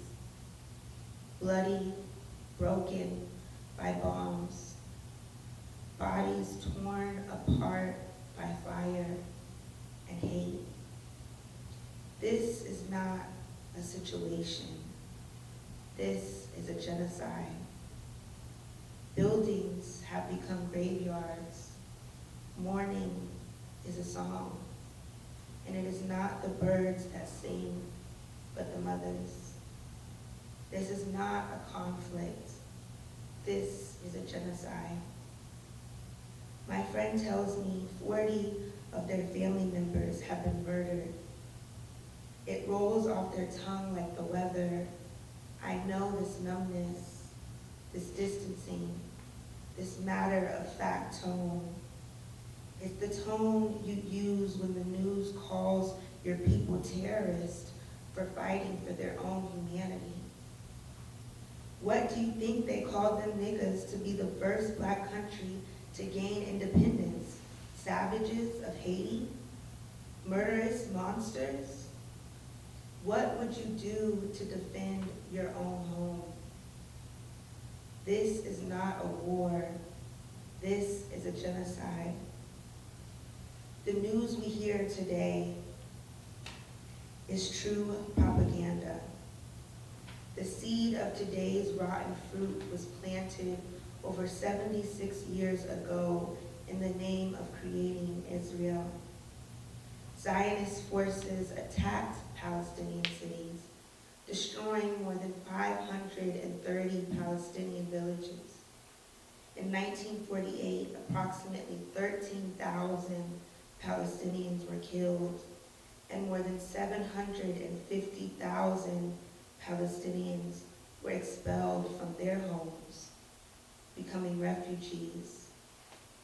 bloody, broken by bombs, bodies torn apart by fire and hate. This is not a situation. This is a genocide. Buildings have become graveyards. Mourning is a song. And it is not the birds that sing, but the mothers. This is not a conflict. This is a genocide. My friend tells me 40 of their family members have been murdered. It rolls off their tongue like the weather. I know this numbness, this distancing, this matter-of-fact tone. It's the tone you use when the news calls your people terrorists for fighting for their own humanity. What do you think they called them niggas to be the first black country to gain independence? Savages of Haiti? Murderous monsters? What would you do to defend your own home? This is not a war. This is a genocide. The news we hear today is true propaganda. The seed of today's rotten fruit was planted over 76 years ago in the name of creating Israel. Zionist forces attacked Palestinian cities, destroying more than 530 Palestinian villages. In 1948, approximately 13,000 Palestinians were killed, and more than 750,000 Palestinians were expelled from their homes, becoming refugees.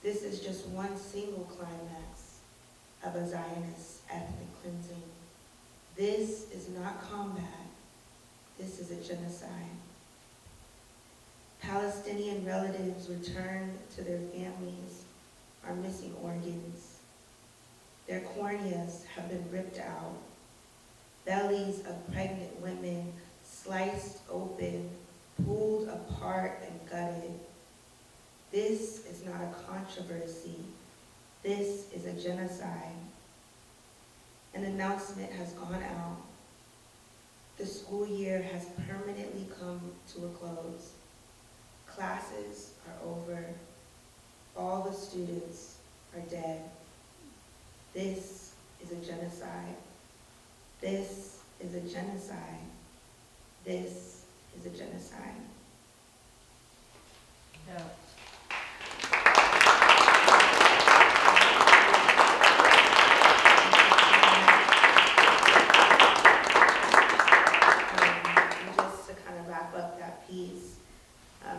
This is just one single climax of a Zionist ethnic cleansing. This is not combat. This is a genocide. Palestinian relatives return to their families are missing organs. Their corneas have been ripped out. Bellies of pregnant women sliced open, pulled apart, and gutted. This is not a controversy. This is a genocide. An announcement has gone out. The school year has permanently come to a close. Classes are over. All the students are dead. This is a genocide. This is a genocide. This is a genocide. Yeah. Just to kind of wrap up that piece,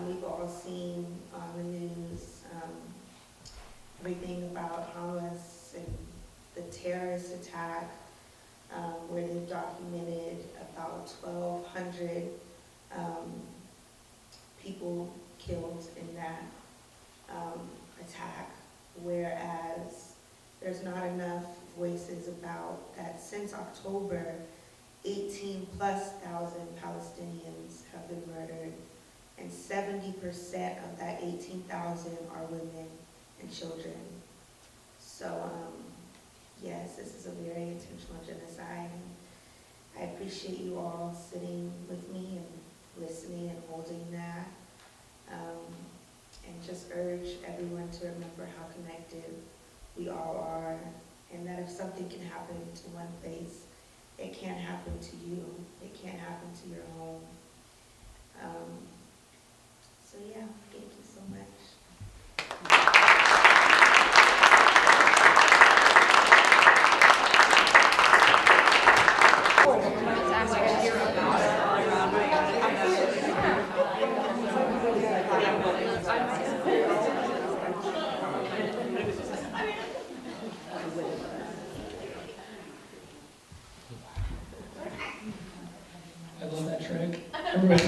we've all seen on the news everything about Hamas and the terrorist attack, where they've documented about 1,200 people killed in that attack, whereas there's not enough voices about that since October, 18+ thousand Palestinians have been murdered, and 70% of that 18,000 are women and children. So yes, this is a very intentional genocide. And I appreciate you all sitting with me and listening and holding that. And just urge everyone to remember how connected we all are, and that if something can happen to one place, it can't happen to you. It can't happen to your home. So yeah, thank you so much. I love that trick. Everybody.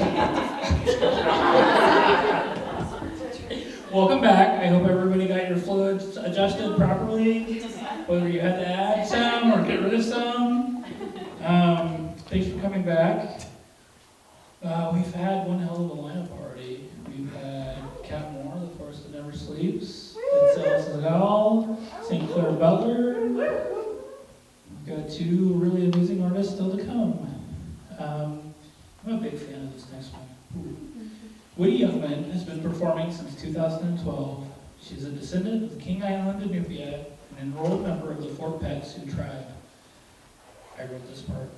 Welcome back. I hope everybody got your fluids adjusted properly, whether you had to add some or get rid of some. Thanks for coming back. We've had one hell of a lineup already. We've had Cat Moore, the force that never sleeps, Itzel Zagal, Synclaire Butler. We've got two really amazing artists still to come. I'm a big fan of this next one. Witty Youngman has been performing since 2012. She's a descendant of the King Island of Nubia, an enrolled member of the Fort Peck Sioux tribe. I wrote this part.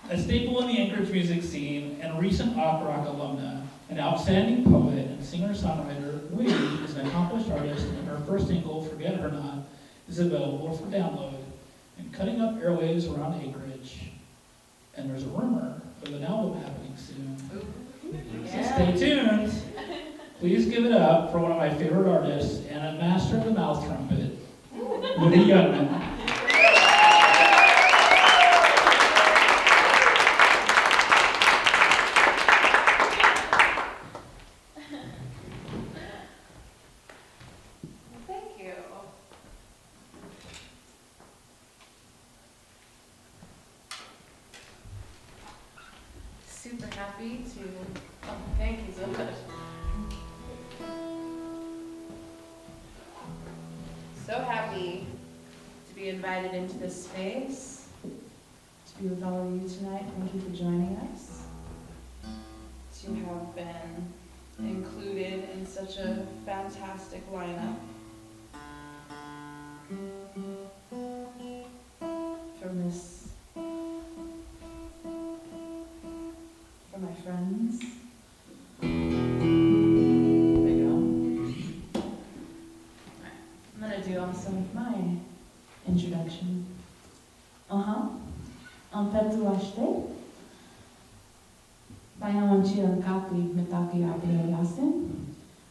A staple in the Anchorage music scene and a recent Op Rock alumna, an outstanding poet and singer-songwriter, Witty is an accomplished artist, and her first single, Forget Her Not, is available for download and cutting up airwaves around Anchorage. And there's a rumor of an album happening soon. So stay tuned. Please give it up for one of my favorite artists and a master of the mouth trumpet, Witty Youngman. Thank you. Super happy to, thank you so much. So happy to be invited into this space, to be with all of you tonight. Thank you for joining us. To have been included in such a fantastic lineup. For my friends. There we go. Alright, I'm gonna do also my introduction. En fait, tu acheté? Bayan chill kapi metaki api yasin.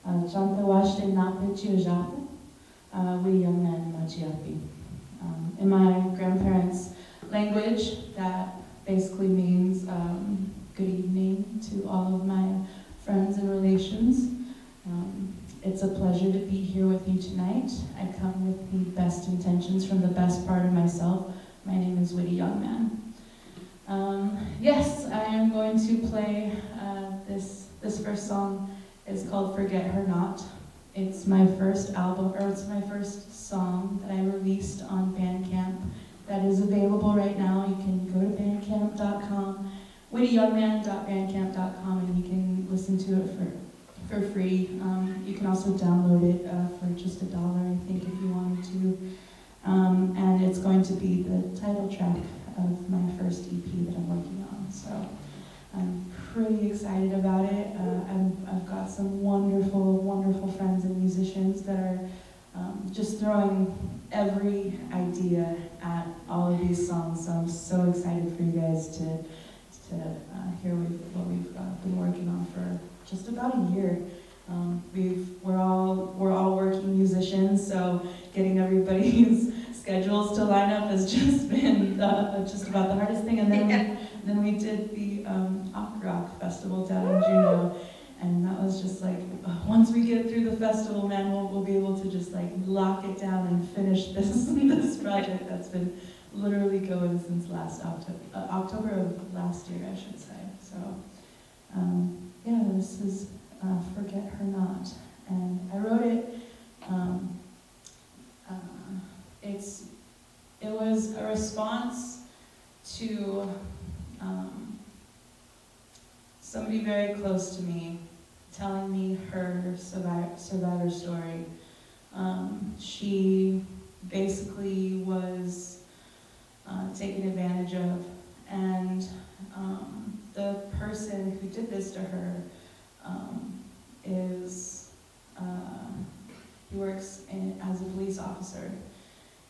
Chanta washte nape chiajapu. Witty Youngman machiapi. In my grandparents' language, that basically means good evening to all of my friends and relations. It's a pleasure to be here with you tonight. I come with the best intentions from the best part of myself. My name is Witty Youngman. Yes, I am going to play this first song. Is called Forget Her Not. It's my first album, or it's my first song that I released on Bandcamp that is available right now. You can go to bandcamp.com, wittyyoungman.bandcamp.com, and you can listen to it for free. You can also download it for just $1, I think, if you wanted to. And it's going to be the title track of my first EP that I'm working on. So I'm pretty excited about it. I've got some wonderful, wonderful friends and musicians that are just throwing every idea at all of these songs. So I'm so excited for you guys to hear what we've been working on for just about a year. We're all working musicians, so getting everybody's schedules to line up has just been just about the hardest thing. And then we did the Opera Rock Festival down in Juneau, and that was just like, once we get through the festival, man, we'll be able to just like lock it down and finish this project that's been literally going since last October of last year, I should say. So yeah, this is Forget Her Not, and I wrote it. It response to somebody very close to me telling me her survivor story. She basically was taken advantage of, and the person who did this to her he works as a police officer,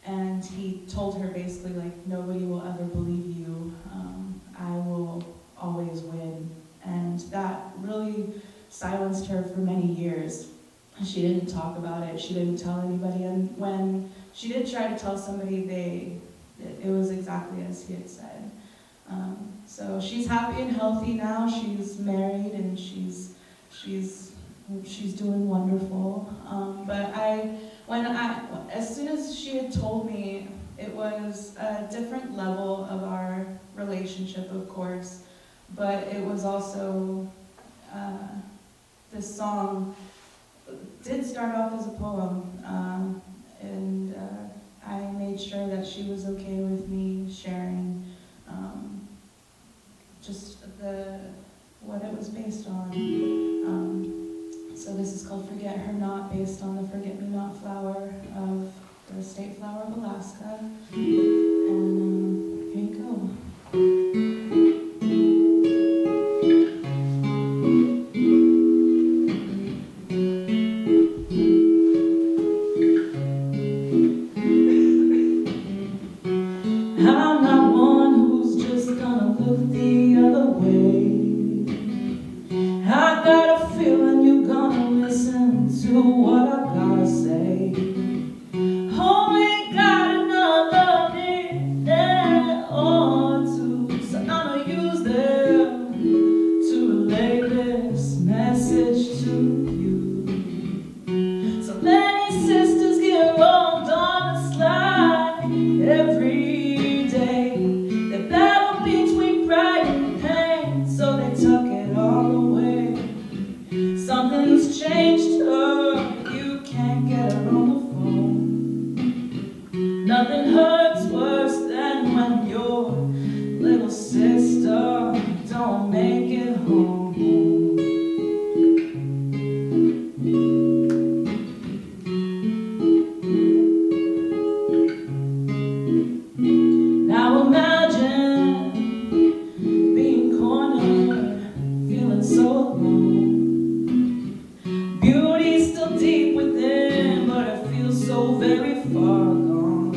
and he told her basically like, nobody will ever believe you, I will always win. And that really silenced her for many years. She didn't talk about it, she didn't tell anybody, and when she did try to tell somebody, it was exactly as he had said. So she's happy and healthy now, she's married, and she's doing wonderful. But as soon as she had told me, it was a different level of our relationship, of course, but it was also, this song did start off as a poem, and I made sure that she was okay with me sharing just what it was based on. So this is called Forget Her Not, based on the forget-me-not flower of the state flower of Alaska. And here you go. I'm not one who's just gonna look the other way. I got a feeling you're gonna listen to what I gotta say. Only got another minute or two, so I'ma use them to relay this message to you. So many sisters get rolled on the slide every day. They battle between pride and pain, so they tuck it all away. Something's changed her, you can't get her on the phone. Nothing hurts worse than when your little sister don't make it home. Now imagine being cornered, feeling so alone. Beauty's still deep within, but it feels so very far gone.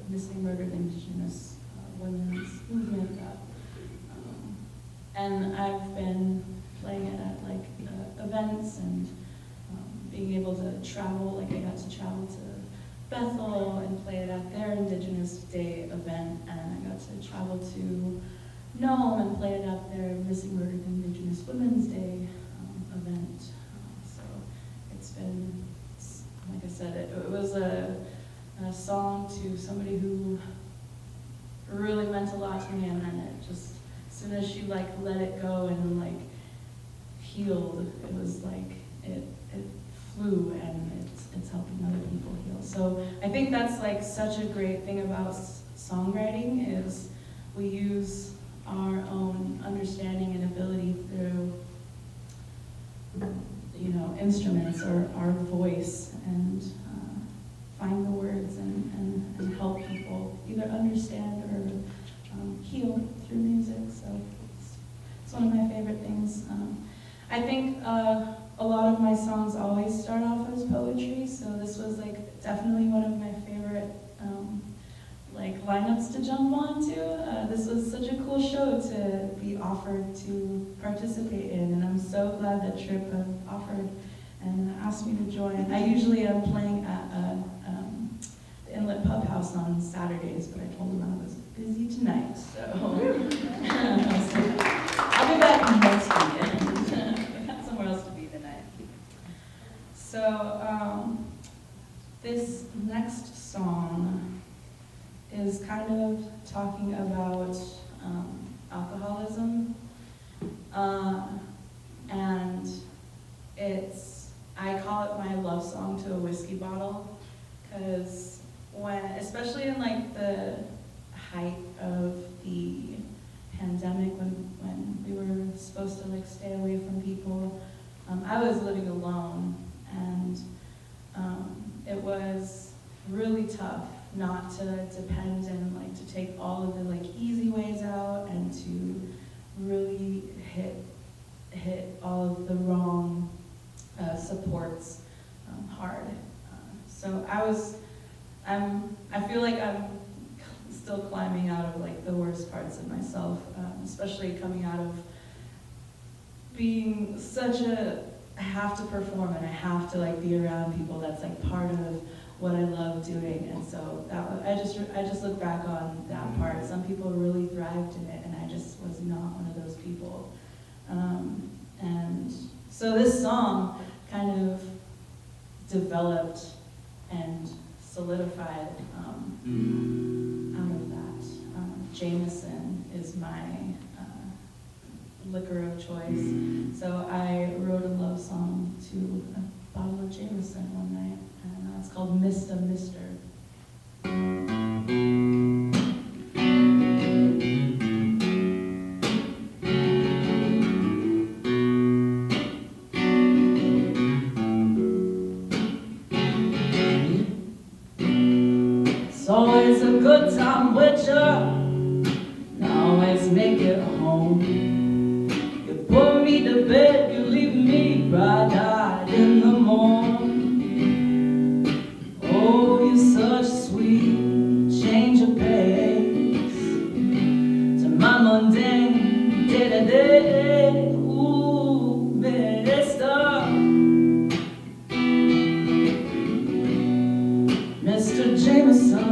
missing murdered Indigenous women's movement up. And I've been playing it at like events and being able to travel, like I got to travel to Bethel and play it at their Indigenous Day event, and I got to travel to Nome and play it at their Missing Murdered Indigenous Women's Day event. So it's been, like I said, it was a song to somebody who really meant a lot to me, and then it just, as soon as she like let it go and like healed, it was like it flew, and it's helping other people heal. So I think that's like such a great thing about songwriting, is we use our own understanding and ability through, you know, instruments or our voice, and find the words and help people either understand or heal through music. So it's one of my favorite things. I think a lot of my songs always start off as poetry, so this was like definitely one of my favorite like lineups to jump onto. This was such a cool show to be offered to participate in, and I'm so glad that Tripp offered and asked me to join. I usually am playing at the Inlet Pub House on Saturdays, but I told him I was busy tonight, so I'll be back next weekend. I got somewhere else to be tonight. So this next song is kind of talking about alcoholism, and I call it my love song to a whiskey bottle, because especially in like the height of the pandemic, when we were supposed to like stay away from people, I was living alone, and it was really tough not to depend and like to take all of the like easy ways out, and to really hit all of the wrong supports hard. So I feel like I'm still climbing out of like the worst parts of myself, especially coming out of being I have to perform and I have to like be around people. That's like part of what I love doing, and so I just look back on that part. Some people really thrived in it, and I just was not one of those people. And so this song kind of developed and solidified out of that. Jameson is my liquor of choice, so I wrote a love song to a bottle of Jameson one night, and it's called Mr. Mister. It's always a good time with you, and I always make it home. You put me to bed, you leave me bright-eyed in the morning. Oh, you're such sweet change of pace to my mundane day-to-day. Ooh, Mister Jameson,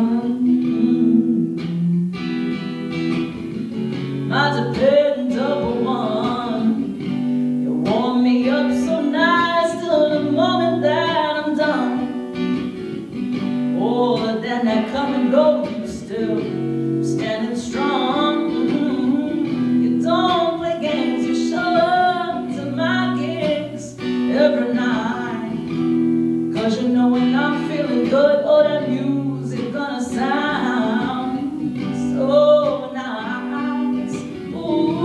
my dependable one. You warm me up so nice till the moment that I'm done. Oh, but then that come and go, you still standing strong. You don't play games, you show up to my gigs every night. 'Cause you know when I'm feeling good, oh, that music gonna sound so nice. Ooh,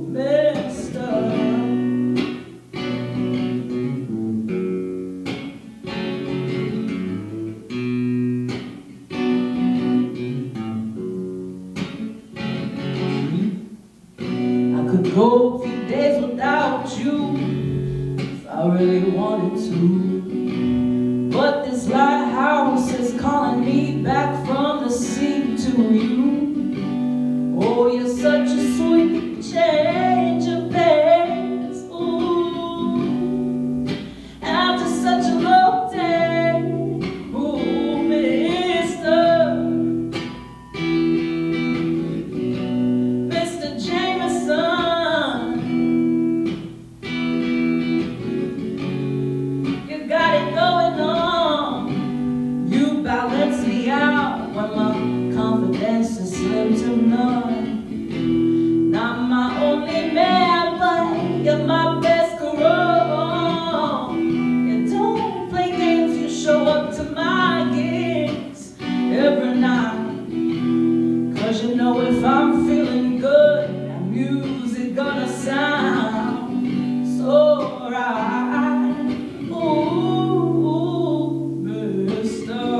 mister. I could go a few days without you if I really wanted to, but this lighthouse is calling me back from the sea to you. Oh, you're such a sweet change of pace. Ooh, after such a long day. Ooh, Mr. Jameson, you got it going on. You balance me out when my confidence is slim to none. Not my only man, but you're my best girl. You don't play games, you show up to my gigs every night. 'Cause you know if I'm feeling good, that music gonna sound so right. Ooh, mister.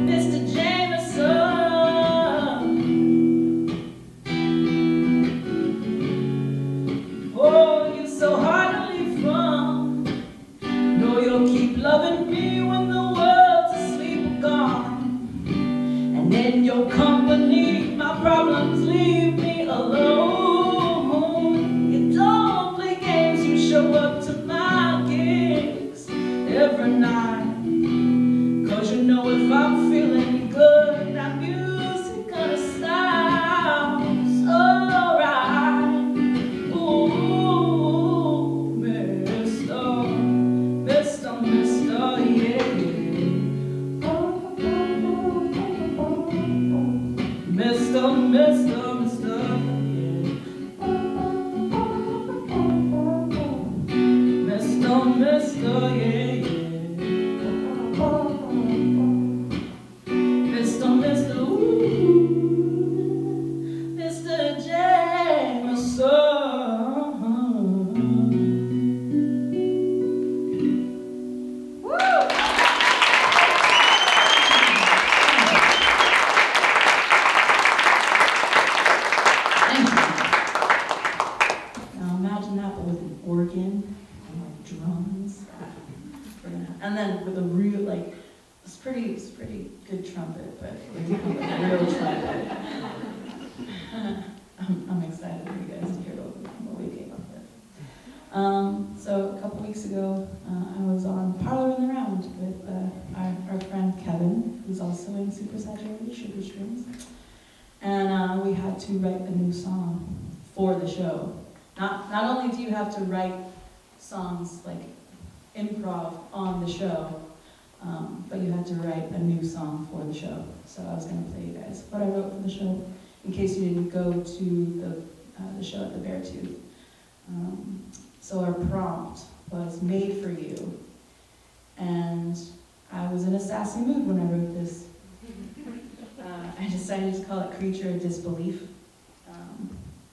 Mr. Jameson, oh, you're so hard to leave from. Know you'll keep loving me when the world's asleep or gone. And in your company, my problems leave me alone. You don't play games, you show up to my gigs every night. 'Cause you know if I'm feeling good, that music gonna sound so right. Ooh, mister, yeah. Mister, yeah. Mr. Ooh, Mr. Jameson. Woo! Now imagine that, but with an organ and like drums. And then with a real, like, it's pretty good trumpet, but with a real trumpet. I'm excited for you guys to hear what we came up with. So a couple weeks ago, I was on Parloring Around with our friend Kevin, who's also in Super Saturated Sugar Strings. And we had to write a new song for the show. Not only do you have to write songs like improv on the show, but you had to write a new song for the show. So I was going to play you guys what I wrote for the show, in case you didn't go to the show at the Beartooth. So our prompt was made for you, and I was in a sassy mood when I wrote this. I decided to call it Creature of Disbelief.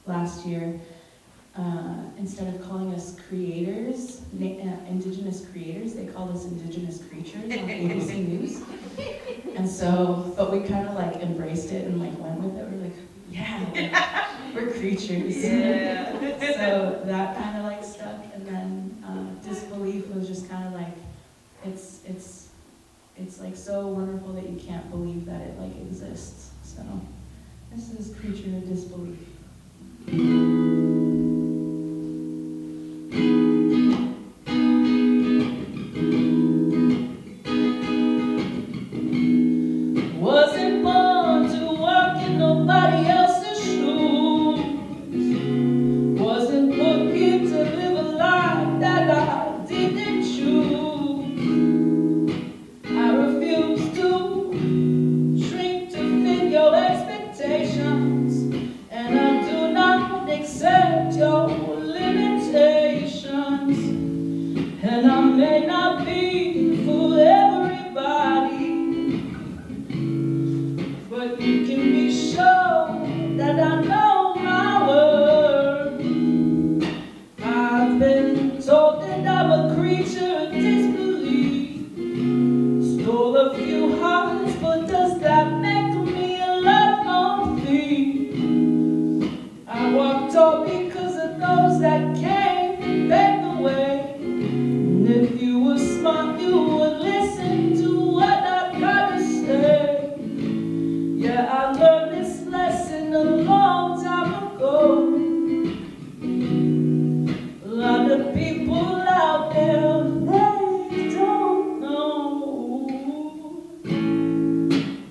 Last year, instead of calling us creators, indigenous creators, they called us indigenous creatures on ABC News. And so, but we kind of like embraced it and like went with it. We're like, yeah, we're creatures. Yeah. So that kind of like stuck. And then disbelief was just kind of like, it's like so wonderful that you can't believe that it like exists. So this is Creature of Disbelief. Wasn't born to walk in nobody else's shoes. Wasn't put here to live a life that I didn't choose. I refuse to shrink to fit your expectations, and I but you can be sure that I know my worth. I've been told that I'm a creature of disbelief. Stole a few hearts, but does that make me a lifelong thief? I walked all because of those that came and paved the way. And if you were smart, you would listen to what I've got to say. Yeah, I learned this lesson a long time ago. A lot of people out there, they don't know.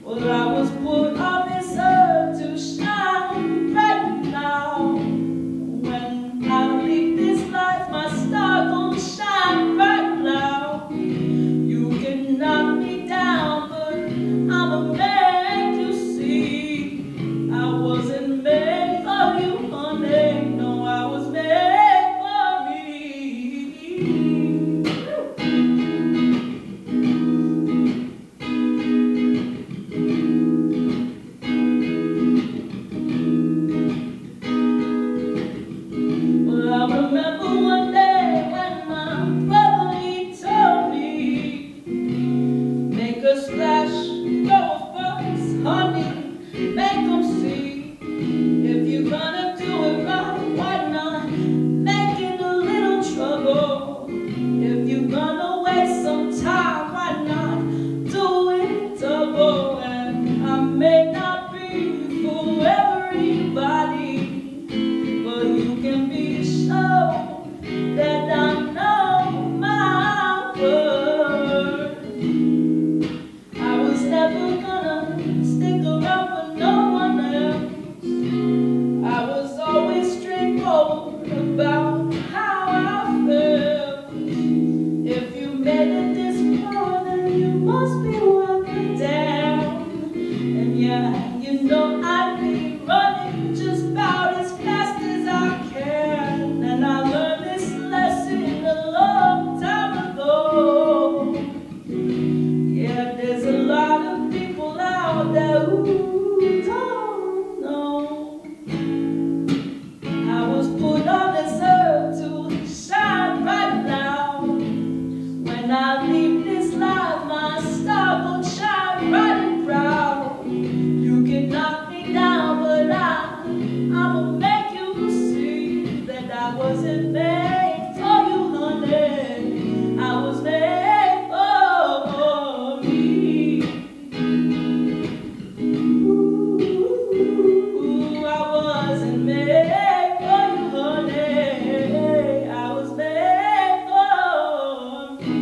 Well, I was put on this earth to shine bright now. When I leave this life, my star gon' shine bright now. You can knock me down, but I'ma make you see. I wasn't made for you, honey. No, I was made for me. Well, I remember one day when my brother, he told me, make a splash, go first, honey, make them see. If you're gonna do it right, why not make it a little trouble? If you're gonna waste some time, why not do it double? And I may not be for everybody, but you can be sure that I know my worth. I was never gonna stick around for no one else. I was always straightforward about how I felt. If you made it this far, then you must be worth it down. And yeah, you know I'd be running just about as fast as I can. And I learned this lesson a long time ago. Yeah, there's a lot of people out there who don't know. I was put on this earth to shine right now. When I leave this life, my star will shine bright and proud. You can knock me down, but I'ma make you see that I wasn't made for you, honey. I was made for me. Ooh, I wasn't made for you, honey. I was made for me.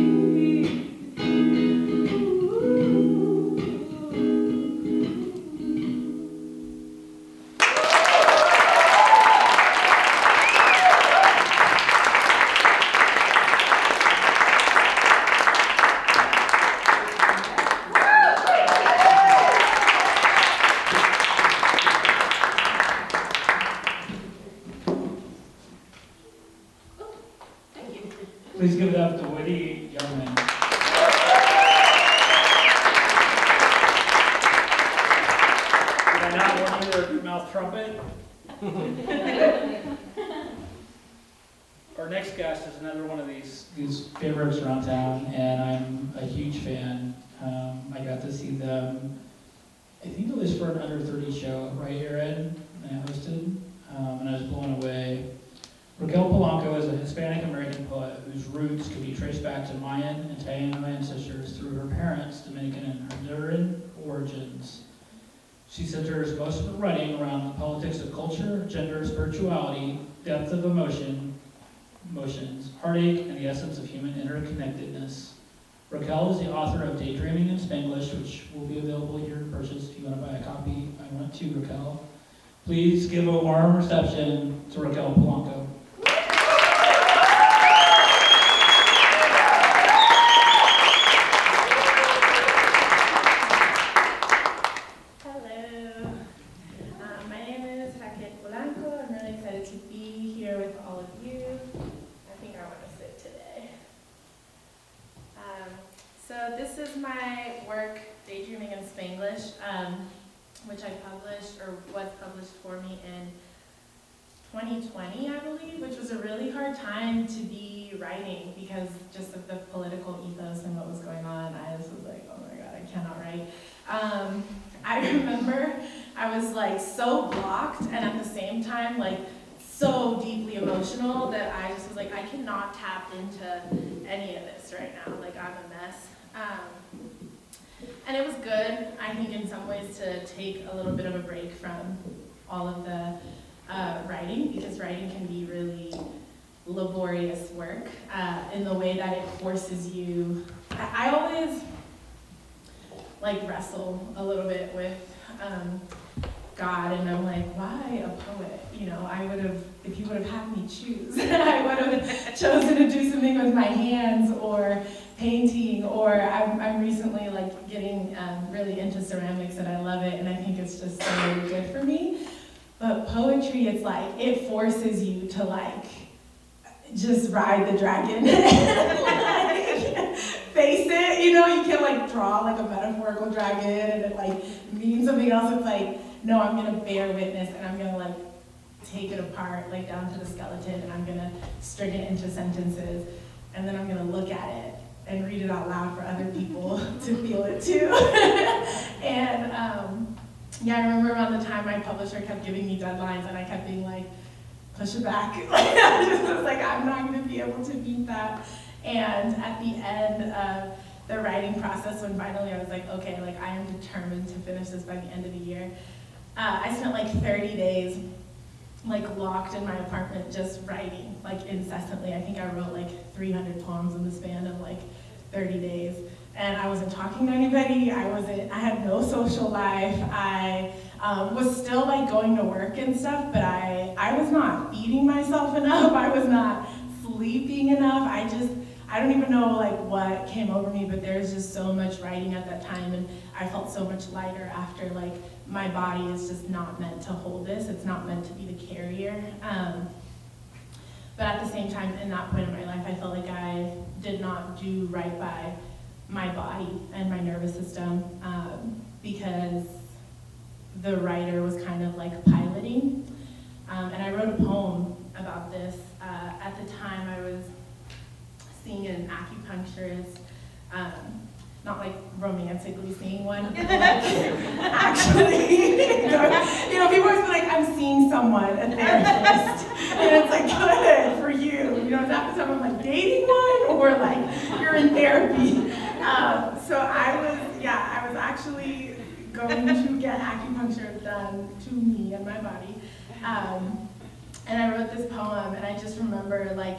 Please give it up to Witty Youngman. Did I not warn you there a mouth trumpet? Our next guest is another one of these favorites around town, and I'm a huge fan. I got to see them, I think it was for an under 30 show, right, Aaron? I hosted, and I was blown away. Raquel Polanco is a Hispanic-American poet whose roots can be traced back to Mayan and Taino ancestors through her parents' Dominican and Honduran origins. She centers most of her writing around the politics of culture, gender, spirituality, depth of emotions, heartache, and the essence of human interconnectedness. Raquel is the author of Daydreaming in Spanglish, which will be available here to purchase if you want to buy a copy. I want to, Raquel. Please give a warm reception to Raquel Polanco. Hello. My name is Raquel Polanco. I'm really excited to be here with all of you. I think I want to sit today. So this is my work, Daydreaming in Spanglish. which I published, or was published for me in 2020, I believe, which was a really hard time to be writing because just of the political ethos and what was going on. I just was like, oh my God, I cannot write. I remember I was like so blocked and at the same time like so deeply emotional that I just was like, I cannot tap into any of this right now. Like, I'm a mess. And it was good, I think, in some ways to take a little bit of a break from all of the writing, because writing can be really laborious work in the way that it forces you. I always like wrestle a little bit with God, and I'm like, why a poet? You know, I would have, if you would have had me choose, I would have chosen to do something with my hands or painting, or I'm recently like getting really into ceramics and I love it and I think it's just so good for me. But poetry, it's like, it forces you to like, just ride the dragon. Like, face it, you know, you can like draw like a metaphorical dragon and it like means something else. It's like, no, I'm gonna bear witness and I'm gonna like take it apart, like down to the skeleton, and I'm gonna string it into sentences, and then I'm gonna look at it and read it out loud for other people to feel it too. And yeah, I remember around the time my publisher kept giving me deadlines and I kept being like, push it back. I just was like, I'm not gonna be able to beat that. And at the end of the writing process, when finally I was like, okay, like I am determined to finish this by the end of the year, I spent like 30 days like locked in my apartment just writing, like incessantly. I think I wrote like 300 poems in the span of like 30 days. And I wasn't talking to anybody, I had no social life. I was still like going to work and stuff, but I was not feeding myself enough. I was not sleeping enough. I don't even know like what came over me, but there's just so much writing at that time, and I felt so much lighter after. Like, my body is just not meant to hold this. It's not meant to be the carrier. But at the same time, in that point in my life, I felt like I did not do right by my body and my nervous system because the writer was kind of like piloting. And I wrote a poem about this. At the time, I was seeing an acupuncturist, not like romantically seeing one, but like actually, you know, people always be like, I'm seeing someone, a therapist, and it's like, good for you. You know, half the time I'm like dating one or like you're in therapy. So I was actually going to get acupuncture done to me and my body. And I wrote this poem, and I just remember like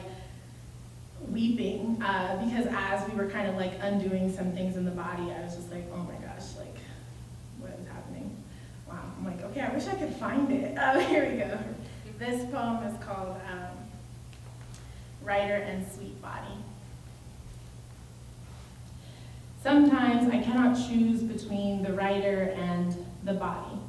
weeping because as we were kind of like undoing some things in the body, I was just like, oh my gosh, like what is happening? Wow. I'm like, okay, I wish I could find it. Here we go. This poem is called Writer and Sweet Body. Sometimes I cannot choose between the writer and the body.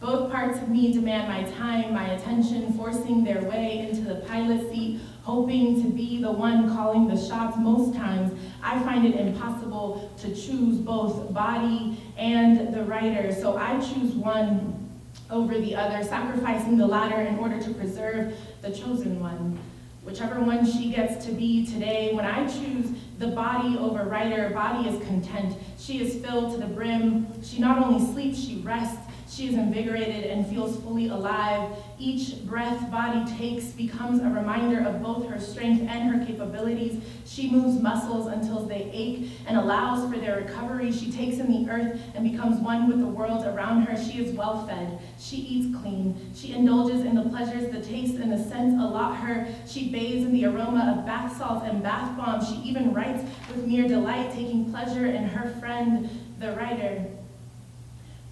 Both parts of me demand my time, my attention, forcing their way into the pilot seat, hoping to be the one calling the shots. Most times, I find it impossible to choose both body and the writer, so I choose one over the other, sacrificing the latter in order to preserve the chosen one. Whichever one she gets to be today, when I choose the body over writer, body is content. She is filled to the brim. She not only sleeps, she rests. She is invigorated and feels fully alive. Each breath body takes becomes a reminder of both her strength and her capabilities. She moves muscles until they ache and allows for their recovery. She takes in the earth and becomes one with the world around her. She is well fed. She eats clean. She indulges in the pleasures, the taste, and the scents allot her. She bathes in the aroma of bath salts and bath bombs. She even writes with mere delight, taking pleasure in her friend, the writer.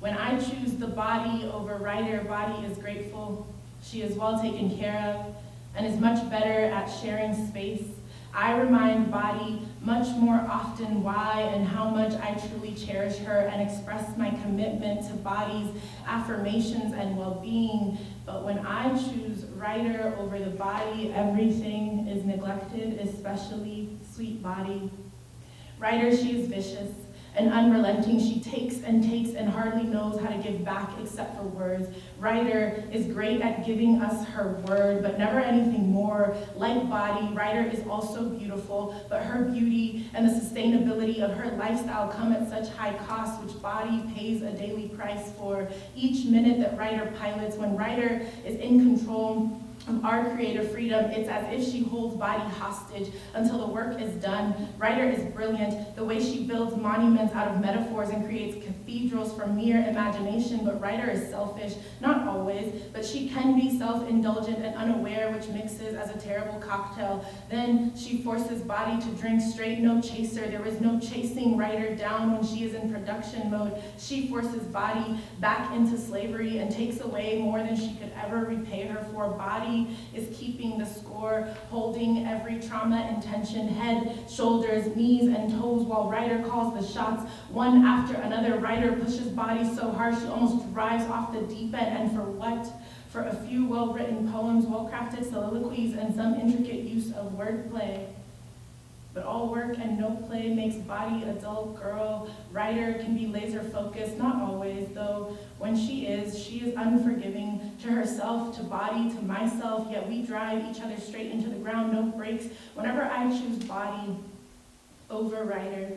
When I choose the body over writer, body is grateful. She is well taken care of and is much better at sharing space. I remind body much more often why and how much I truly cherish her and express my commitment to body's affirmations and well-being. But when I choose writer over the body, everything is neglected, especially sweet body. Writer, she is vicious. and unrelenting. She takes and hardly knows how to give back except for words. Ryder is great at giving us her word, but never anything more. Like Body, Ryder is also beautiful, but her beauty and the sustainability of her lifestyle come at such high cost, which Body pays a daily price for. Each minute that Ryder pilots, when Ryder is in control of our creative freedom, it's as if she holds Body hostage until the work is done. Ryder is brilliant, the way she builds monuments out of metaphors and creates cathedrals from mere imagination, but Ryder is selfish, not always, but she can be self-indulgent and unaware, which mixes as a terrible cocktail. Then she forces Body to drink straight, no chaser. There is no chasing Ryder down when she is in production mode. She forces Body back into slavery and takes away more than she could ever repay her for. Body is keeping the score, holding every trauma intention, head, shoulders, knees, and toes, while Ryder calls the shots one after another. Ryder pushes Body so hard she almost drives off the deep end. And for what? For a few well-written poems, well-crafted soliloquies, and some intricate use of wordplay. But all work and no play makes Body a dull girl. Ryder can be laser focused, not always, though when she is unforgiving to herself, to Body, to myself, yet we drive each other straight into the ground, no brakes. Whenever I choose Body over Ryder,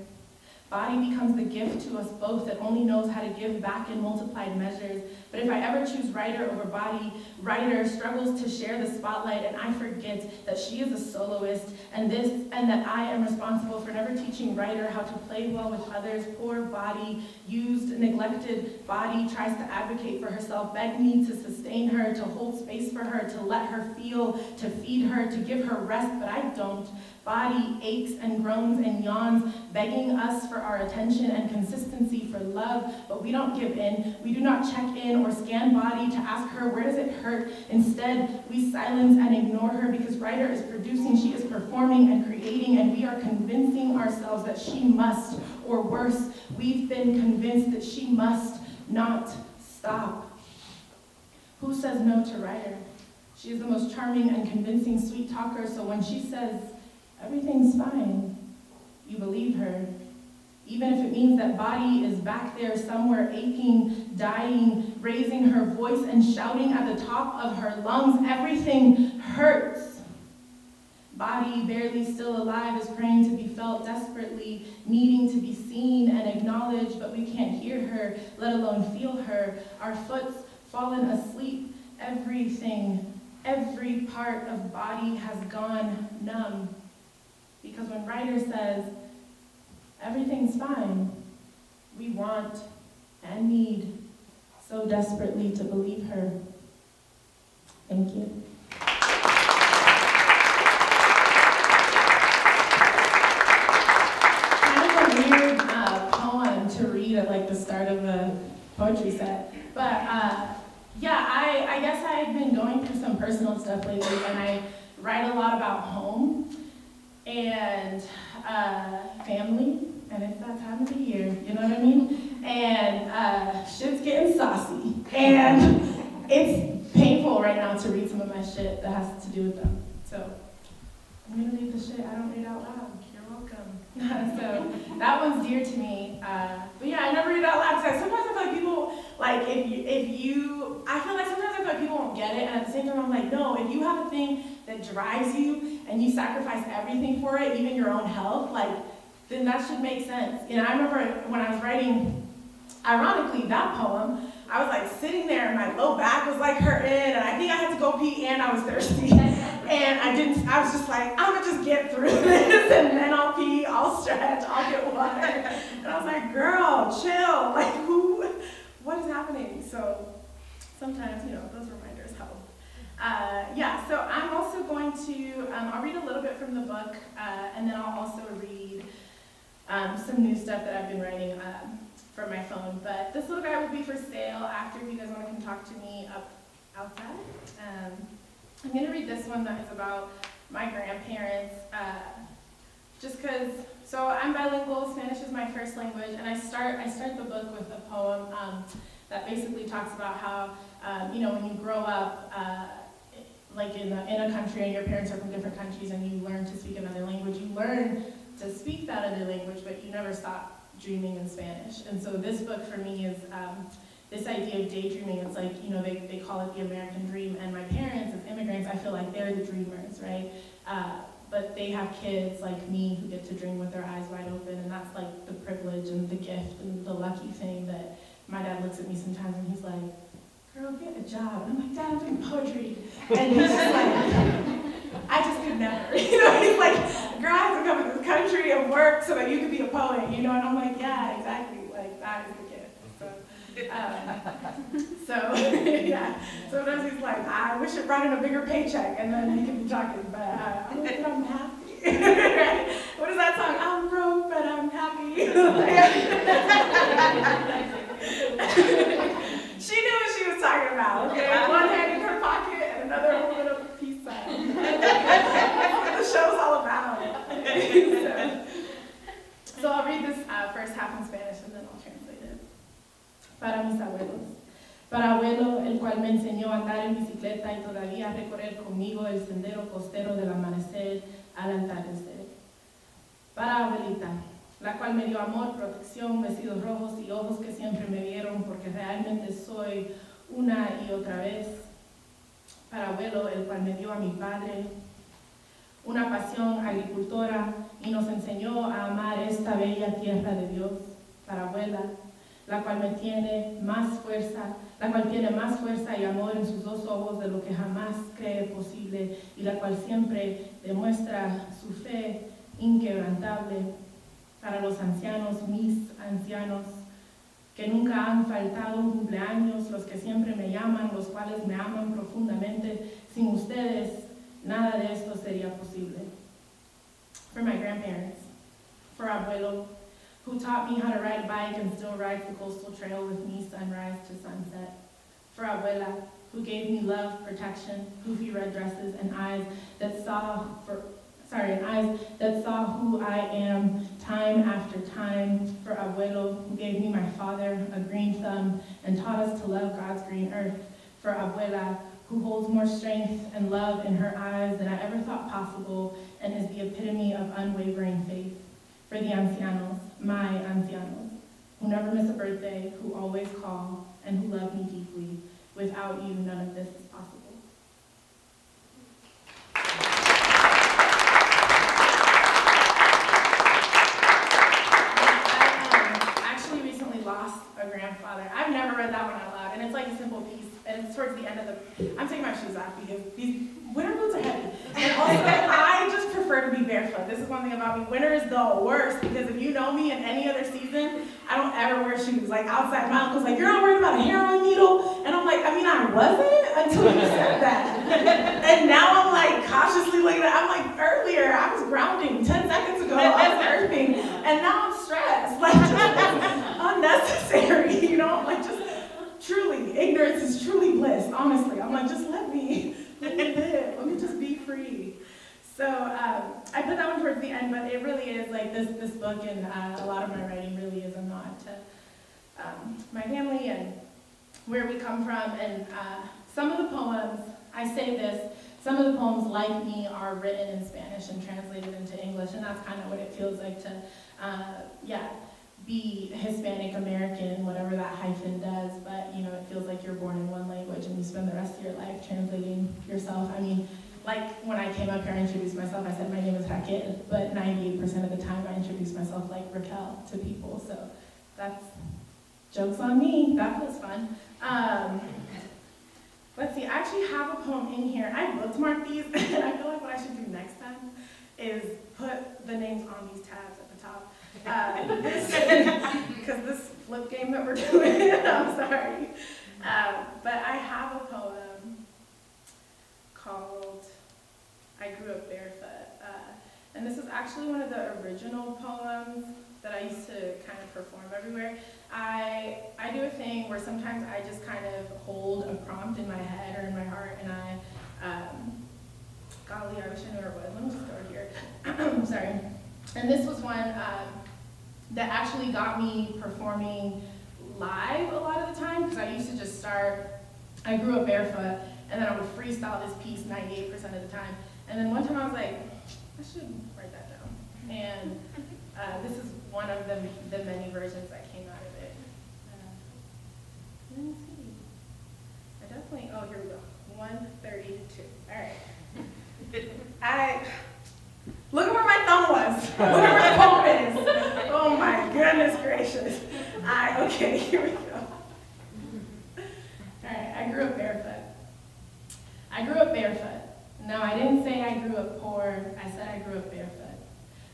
Body becomes the gift to us both that only knows how to give back in multiplied measures. But if I ever choose Ryder over Body, Ryder struggles to share the spotlight, and I forget that she is a soloist, and that I am responsible for never teaching Ryder how to play well with others. Poor Body, used, neglected Body, tries to advocate for herself, beg me to sustain her, to hold space for her, to let her feel, to feed her, to give her rest, but I don't. Body aches and groans and yawns, begging us for our attention and consistency, for love, but we don't give in. We do not check in or scan Body to ask her, where does it hurt? Instead, we silence and ignore her because Ryder is producing, she is performing and creating, and we are convincing ourselves that she must, or worse, we've been convinced that she must not stop. Who says no to Ryder? She is the most charming and convincing sweet talker, so when she says, everything's fine, you believe her. Even if it means that Body is back there somewhere aching, dying, raising her voice and shouting at the top of her lungs, everything hurts. Body, barely still alive, is praying to be felt, desperately needing to be seen and acknowledged, but we can't hear her, let alone feel her. Our foot's fallen asleep. Everything, every part of Body has gone numb. Because when Ryder says, everything's fine, we want and need so desperately to believe her. Thank you. Kind of a weird poem to read at like the start of a poetry set. But yeah, I guess I've been going through some personal stuff lately, and I write a lot about home and family, and it's that time of the year, you know what I mean? And shit's getting saucy, and it's painful right now to read some of my shit that has to do with them. So I'm gonna read the shit I don't read out loud. You're welcome. So that one's dear to me. But yeah, I never read it out loud because sometimes I feel like people, like I feel like sometimes I feel like people won't get it, and at the same time I'm like, no, if you have a thing that drives you and you sacrifice everything for it, even your own health, like, then that should make sense. You know, I remember when I was writing, ironically, that poem, I was like sitting there and my low back was like hurting, and I think I had to go pee and I was thirsty. And I was just like, I'm gonna just get through this, and then I'll pee, I'll stretch, I'll get water. And I was like, girl, chill, like what is happening? So sometimes, you know, those reminders help. Yeah, so I'm also going to, I'll read a little bit from the book, and then I'll also read some new stuff that I've been writing from my phone. But this little guy will be for sale after, if you guys want to come talk to me outside. I'm going to read this one that is about my grandparents, just because, so I'm bilingual, Spanish is my first language, and I start the book with a poem that basically talks about how, you know, when you grow up, like in a country and your parents are from different countries and you learn to speak another language, you learn to speak that other language, but you never stop dreaming in Spanish. And so this book for me is this idea of daydreaming. It's like, they call it the American dream, and my parents as immigrants, I feel like they're the dreamers, right? But they have kids like me who get to dream with their eyes wide open, and that's like the privilege and the gift and the lucky thing that my dad looks at me sometimes and he's like, girl, get a job. And I'm like, Dad, I'm doing poetry. And he's just like, I just could never. He's like, girl, I have to come to this country and work so that you could be a poet, And I'm like, yeah, exactly. Like, that is the gift. So, yeah. Sometimes he's like, I wish it brought in a bigger paycheck, and then we could be talking, but I'm happy. Right? What is that song? I'm broke, but I'm happy. She knew what she was talking about, okay? One hand in her pocket and another holding up a peace sign. That's what the show's all about. So I'll read this first half in Spanish and then I'll translate it. Para mis abuelos. Para abuelo, el cual me enseñó a andar en bicicleta y todavía recorrer conmigo el sendero costero del amanecer al atardecer. Para abuelita, la cual me dio amor, protección, vestidos rojos y ojos que siempre me vieron porque realmente soy una y otra vez. Para abuelo, el cual me dio a mi padre una pasión agricultora y nos enseñó a amar esta bella tierra de Dios. Para abuela, la cual tiene más fuerza y amor en sus dos ojos de lo que jamás cree posible y la cual siempre demuestra su fe inquebrantable. Para los ancianos, mis ancianos, que nunca han faltado un cumpleaños, los que siempre me llaman, los cuales me aman profundamente. Sin ustedes, nada de esto sería posible. For my grandparents, for abuelo, who taught me how to ride a bike and still rides the coastal trail with me sunrise to sunset. For abuela, who gave me love, protection, poofy red dresses, and eyes that saw who I am time after time. For abuelo, who gave me my father, a green thumb, and taught us to love God's green earth. For abuela, who holds more strength and love in her eyes than I ever thought possible, and is the epitome of unwavering faith. For the ancianos, my ancianos, who never miss a birthday, who always call, and who love me deeply. Without you, none of this is possible. A grandfather. I've never read that one out loud, and it's like a simple piece, and it's towards the end of the, I'm taking my shoes off because these winter boots are heavy, and also I just prefer to be barefoot. This is one thing about me. Winter is the worst, because if you know me in any other season, I don't ever wear shoes. Like outside, my uncle's like, you're not worried about a heroin needle? And I'm like, I wasn't until you said that. And now I'm like cautiously looking at, I'm like, earlier I was grounding, 10 seconds ago I was earthing, and now I'm stressed. Like, unnecessary, like just truly, ignorance is truly bliss, honestly. I'm like, just let me live, let me just be free. So I put that one towards the end, but it really is like this book and a lot of my writing really is a nod to my family and where we come from. And some of the poems, I say this, some of the poems like me are written in Spanish and translated into English, and that's kind of what it feels like to, be Hispanic American, whatever that hyphen does, but it feels like you're born in one language and you spend the rest of your life translating yourself. I mean, like when I came up here, I introduced myself, I said my name is Raquel, but 98% of the time I introduce myself like Raquel to people, so that's joke's on me, that was fun. Let's see, I actually have a poem in here. I bookmarked these, and I feel like what I should do next time is put the names on these tabs at the top. Because this flip game that we're doing, I'm sorry. But I have a poem called I Grew Up Barefoot. And this is actually one of the original poems that I used to kind of perform everywhere. I do a thing where sometimes I just kind of hold a prompt in my head or in my heart, and golly, I wish I knew where it was. Let me just go here. Sorry. And this was one that actually got me performing live a lot of the time, because I used to just start, I grew up barefoot, and then I would freestyle this piece 98% of the time. And then one time I was like, I should write that down. And This is one of the many versions that came out of it. Let me see. I definitely, oh, here we go. 132. All right. Look at where my thumb was. Look at where the poem is. Oh my goodness gracious. Okay, here we go. All right, I grew up barefoot. No, I didn't say I grew up poor. I said I grew up barefoot.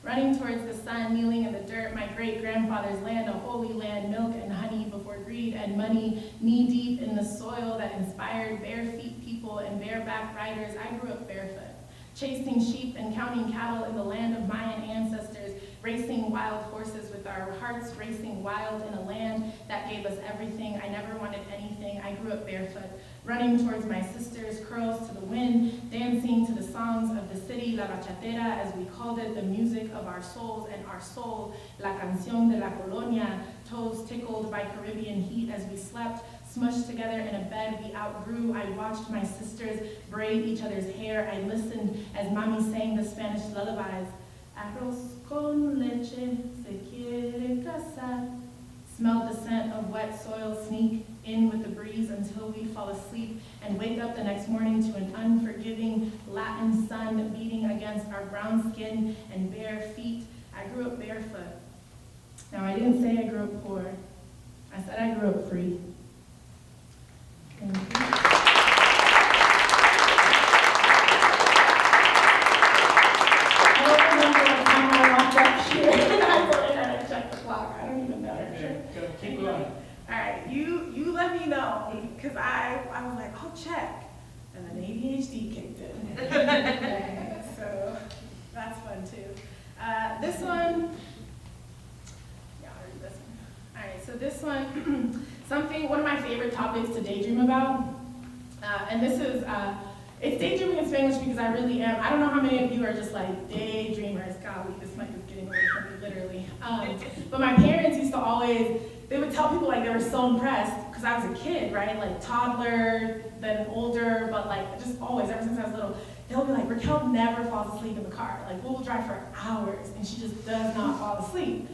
Running towards the sun, kneeling in the dirt, my great-grandfather's land, a holy land, milk and honey before greed and money, knee-deep in the soil that inspired bare-feet people and bareback riders. I grew up barefoot, chasing sheep and counting cattle in the land of Mayan ancestors, racing wild horses with our hearts racing wild in a land that gave us everything. I never wanted anything. I grew up barefoot, running towards my sisters, curls to the wind, dancing to the songs of the city, la bachatera, as we called it, the music of our souls and our soul, la canción de la colonia, toes tickled by Caribbean heat as we slept, smushed together in a bed we outgrew. I watched my sisters braid each other's hair. I listened as Mami sang the Spanish lullabies. Arroz con leche se quiere casar. Smelled the scent of wet soil sneak in with the breeze until we fall asleep and wake up the next morning to an unforgiving Latin sun beating against our brown skin and bare feet. I grew up barefoot. Now, I didn't say I grew up poor. I said I grew up free. Thank you. I don't remember what time I walked up here. I checked the clock. I don't even know. Keep going. All right, you let me know, because I was like, I'll check. And then ADHD kicked in. Okay, so that's fun too. This one, yeah, I'll read this one. All right, so this one, one of my favorite topics to daydream about. And this is, it's daydreaming in Spanish because I really am. I don't know how many of you are just like daydreamers. Golly, this mic is getting away from me, literally. But my parents used to always, they would tell people like they were so impressed because I was a kid, right? Like toddler, then older, but like just always, ever since I was little, they'll be like, Raquel never falls asleep in the car. Like we'll drive for hours and she just does not fall asleep.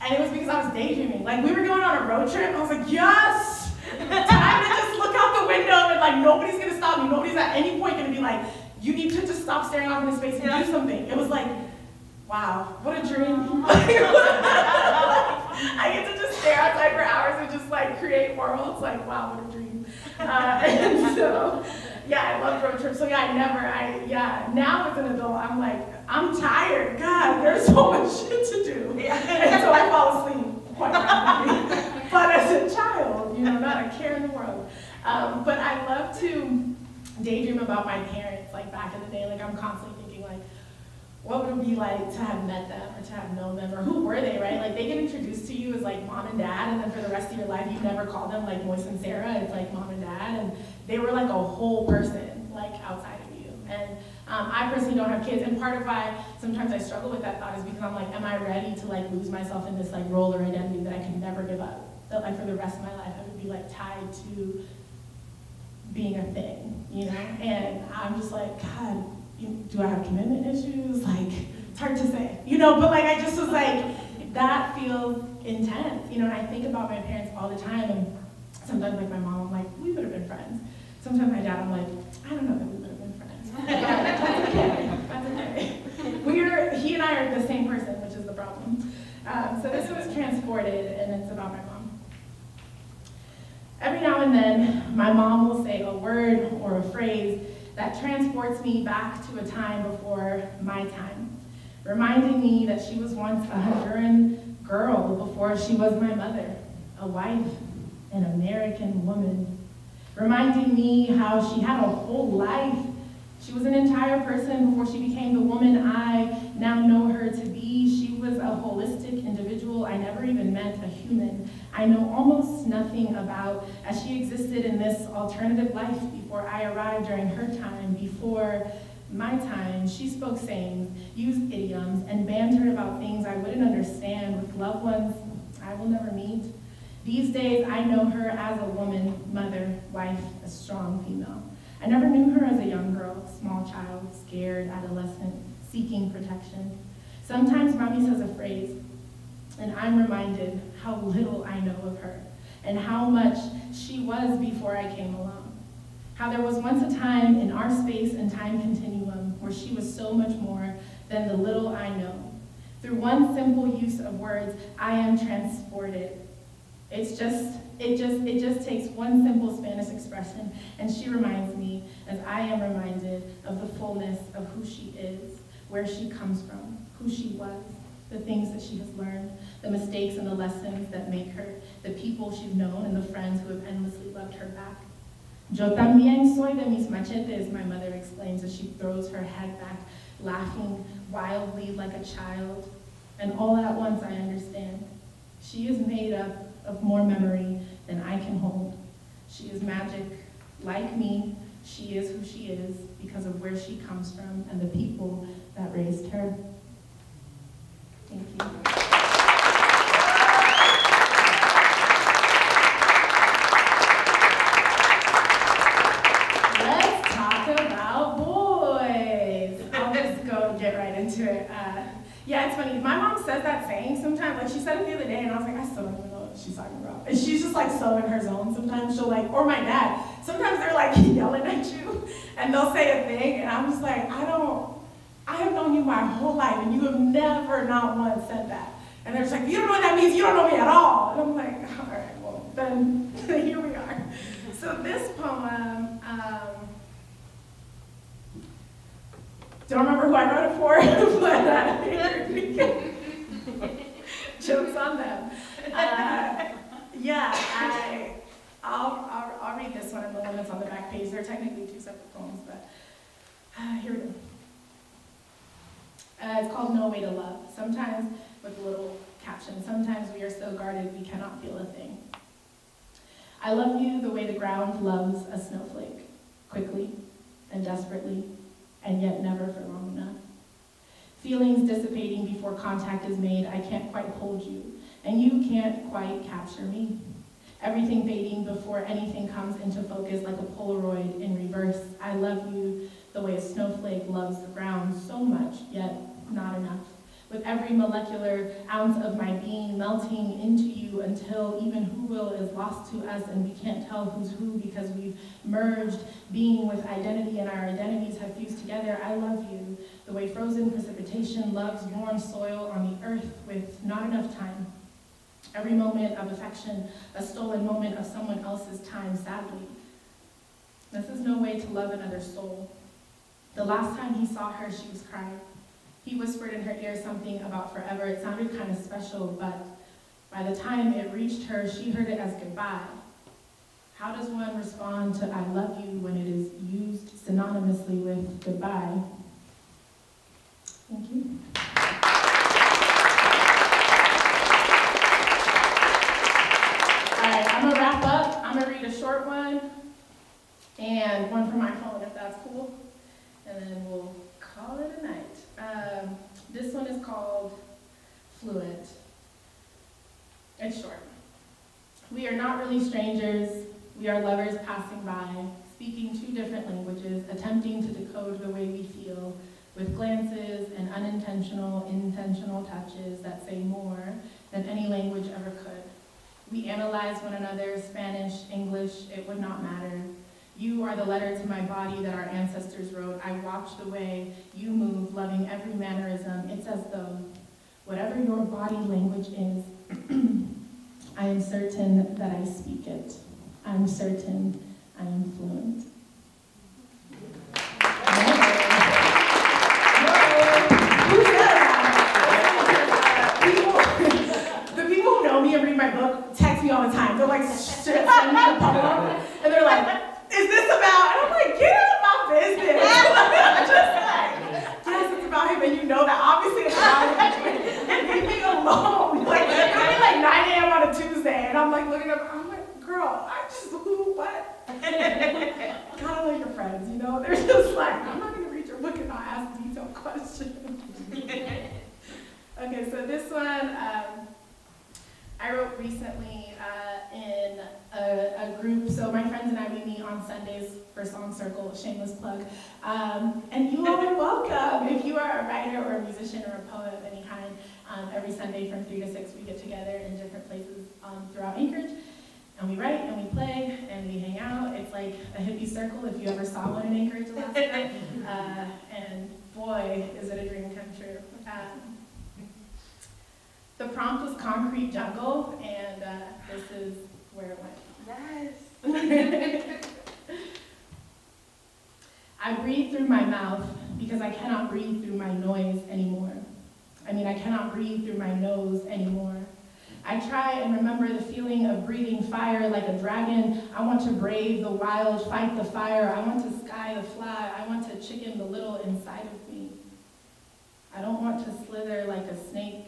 And it was because I was daydreaming. Like we were going on a road trip. I was like, yes! Time to just look out the window and like nobody's gonna stop me. Nobody's at any point gonna be like, you need to just stop staring off into space and do something. It was like, wow, what a dream. I get to just stare outside for hours and just like create worlds. Like, wow, what a dream. And so, yeah, I love road trips. So yeah, now as an adult, I'm like, I'm tired. God, there's so much shit to do. And so I fall asleep quite rapidly. But as a child, not a care in the world. But I love to daydream about my parents, like back in the day. Like I'm constantly thinking like, what would it be like to have met them or to have known them, or who were they, right? Like they get introduced to you as like mom and dad, and then for the rest of your life you never call them like Moise and Sarah. It's like mom and dad, and they were like a whole person like outside of you. And I personally don't have kids, and part of why sometimes I struggle with that thought is because I'm like, am I ready to like lose myself in this like role or identity that I can never give up? That like for the rest of my life I would be like tied to being a thing, And I'm just like, God, do I have commitment issues? Like, it's hard to say, but like I just was like, that feels intense, and I think about my parents all the time, and sometimes like my mom, I'm like, we would have been friends. Sometimes my dad, I'm like, I don't know that we would have been friends. That's okay. He and I are the same person, which is the problem. So this was transported, and it's about my mom. Every now and then, my mom will say a word or a phrase that transports me back to a time before my time, reminding me that she was once a Honduran girl before she was my mother, a wife, an American woman, reminding me how she had a whole life. She was an entire person before she became the woman I now know her to be. She was a holistic individual I never even met, a human I know almost nothing about, as she existed in this alternative life before I arrived during her time, before my time. She spoke sayings, used idioms, and bantered about things I wouldn't understand with loved ones I will never meet. These days, I know her as a woman, mother, wife, a strong female. I never knew her as a young girl, small child, scared, adolescent, seeking protection. Sometimes Mommy says a phrase, And I'm reminded how little I know of her and how much she was before I came along. How there was once a time in our space and time continuum where she was so much more than the little I know. Through one simple use of words, I am transported. It just takes one simple Spanish expression, and she reminds me, as I am reminded, of the fullness of who she is, where she comes from, who she was, the things that she has learned, the mistakes and the lessons that make her, the people she's known, and the friends who have endlessly loved her back. Yo también soy de mis machetes, my mother explains as she throws her head back, laughing wildly like a child. And all at once I understand. She is made up of more memory than I can hold. She is magic. Like me, she is who she is because of where she comes from and the people that raised her. Thank you. Let's talk about boys. I'll just go get right into it. Yeah, it's funny. My mom says that saying sometimes. Like, she said it the other day, and I was like, I still don't even know what she's talking about. And she's just like so in her zone sometimes. She'll like, or my dad. Sometimes they're like yelling at you, and they'll say a thing, and I'm just like, I have known you my whole life, and you have never not once said that. And they're just like, you don't know what that means. You don't know me at all. And I'm like, all right, well, then here we are. So this poem, don't remember who I wrote it for, but jokes on them. I'll read this one and the one that's on the back page. They're technically two separate poems, but here we go. It's called No Way to Love. Sometimes, with a little caption, sometimes we are so guarded we cannot feel a thing. I love you the way the ground loves a snowflake, quickly and desperately, and yet never for long enough. Feelings dissipating before contact is made, I can't quite hold you, and you can't quite capture me. Everything fading before anything comes into focus like a Polaroid in reverse. I love you the way a snowflake loves the ground so much, yet not enough. With every molecular ounce of my being melting into you until even who will is lost to us and we can't tell who's who because we've merged being with identity and our identities have fused together. I love you the way frozen precipitation loves warm soil on the earth with not enough time. Every moment of affection, a stolen moment of someone else's time, sadly. This is no way to love another soul. The last time he saw her, she was crying. He whispered in her ear something about forever. It sounded kind of special, but by the time it reached her, she heard it as goodbye. How does one respond to I love you when it is used synonymously with goodbye? Thank you. All right, I'm gonna wrap up. I'm gonna read a short one and one from my phone, if that's cool. And then we'll call it a night. This one is called Fluent. It's short. We are not really strangers. We are lovers passing by, speaking two different languages, attempting to decode the way we feel, with glances and unintentional, intentional touches that say more than any language ever could. We analyze one another, Spanish, English, it would not matter. You are the letter to my body that our ancestors wrote. I watch the way you move, loving every mannerism. It's as though, whatever your body language is, I am certain that I speak it. I'm certain I am fluent. Who said that? The people who know me and read my book text me all the time. They're like, send me a poem, and they're like, is this about? And I'm like, get out of my business. I'm just like, yes, it's about him, and you know that obviously it's about him. And leave me alone. Like, it'll be like 9 a.m. on a Tuesday, and I'm like looking up, I'm like, girl, I just, what? Gotta let your friends, you know? They're just like, I'm not gonna read your book and not ask detailed questions. Okay, so this one, I wrote recently in a group. So my friends and I, we meet on Sundays for Song Circle, shameless plug. And you all are welcome if you are a writer or a musician or a poet of any kind. Every Sunday from 3 to 6, we get together in different places throughout Anchorage. And we write, and we play, and we hang out. It's like a hippie circle, if you ever saw one in Anchorage, Alaska. And boy, is it a dream come true. The prompt was concrete jungle, and this is where it went. Yes. I breathe through my mouth because I cannot breathe through my noise anymore. I cannot breathe through my nose anymore. I try and remember the feeling of breathing fire like a dragon. I want to brave the wild, fight the fire. I want to sky the fly. I want to chicken the little inside of me. I don't want to slither like a snake.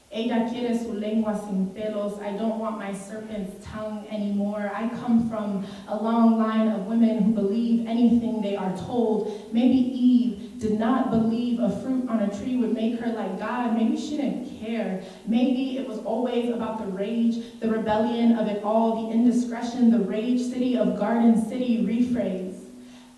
Ella quiere su lengua sin pelos. I don't want my serpent's tongue anymore. I come from a long line of women who believe anything they are told. Maybe Eve did not believe a fruit on a tree would make her like God. Maybe she didn't care. Maybe it was always about the rage, the rebellion of it all, the indiscretion, the rage city of Garden City rephrase.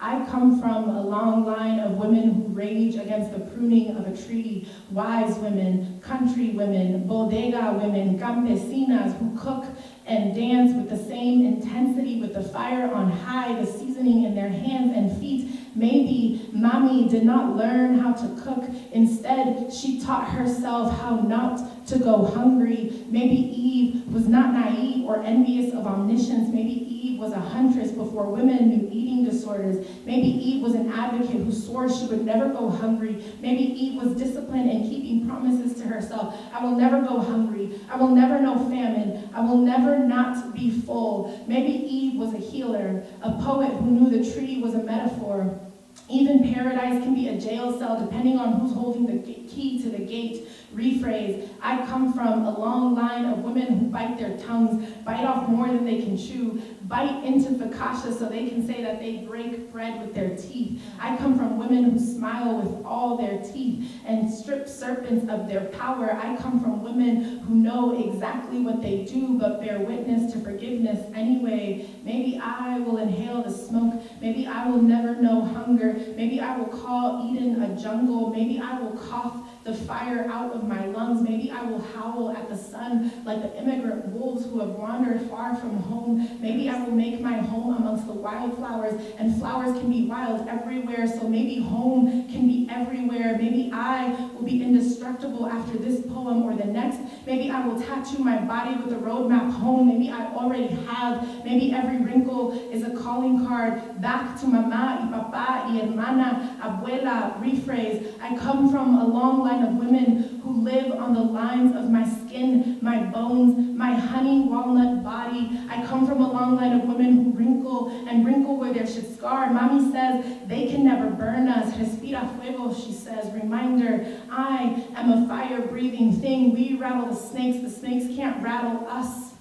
I come from a long line of women who rage against the pruning of a tree, wise women, country women, bodega women, campesinas who cook and dance with the same intensity, with the fire on high, the seasoning in their hands and feet. Maybe Mommy did not learn how to cook. Instead, she taught herself how not to go hungry. Maybe Eve was not naive or envious of omniscience. Maybe Eve was a huntress before women knew eating disorders. Maybe Eve was an advocate who swore she would never go hungry. Maybe Eve was disciplined in keeping promises to herself. I will never go hungry. I will never know famine. I will never not be full. Maybe Eve was a healer, a poet who knew the tree was a metaphor. Even paradise can be a jail cell depending on who's holding the key to the gate. Rephrase, I come from a long line of women who bite their tongues, bite off more than they can chew, bite into focaccia so they can say that they break bread with their teeth. I come from women who smile with all their teeth and strip serpents of their power. I come from women who know exactly what they do but bear witness to forgiveness anyway. Maybe I will inhale the smoke. Maybe I will never know hunger. Maybe I will call Eden a jungle. Maybe I will cough the fire out of my lungs. Maybe I will howl at the sun like the immigrant wolves who have wandered far from home. Maybe I will make my home amongst the wildflowers, and flowers can be wild everywhere, so maybe home can be everywhere. Maybe I will be indestructible after this poem or the next. Maybe I will tattoo my body with a roadmap home. Maybe I already have. Maybe every wrinkle is a calling card back to mama y papa y hermana, abuela. Rephrase, I come from a long line of women who live on the lines of my skin, my bones, my honey walnut body. I come from a long line of women who wrinkle and wrinkle where there should scar. Mommy says they can never burn us. Respira fuego, she says. Reminder, I am a fire-breathing thing. We rattle the snakes can't rattle us.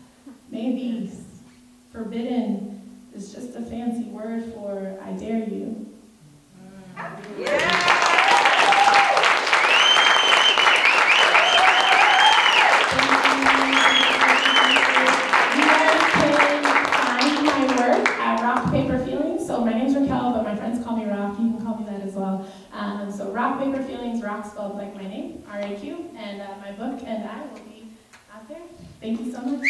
Maybe forbidden is just a fancy word for I dare you. Yeah. Rock, Paper, Feelings. So my name's Raquel, but my friends call me Rock. You can call me that as well. So Rock, Paper, Feelings, Rock spelled like my name, R-A-Q, and my book and I will be out there. Thank you so much.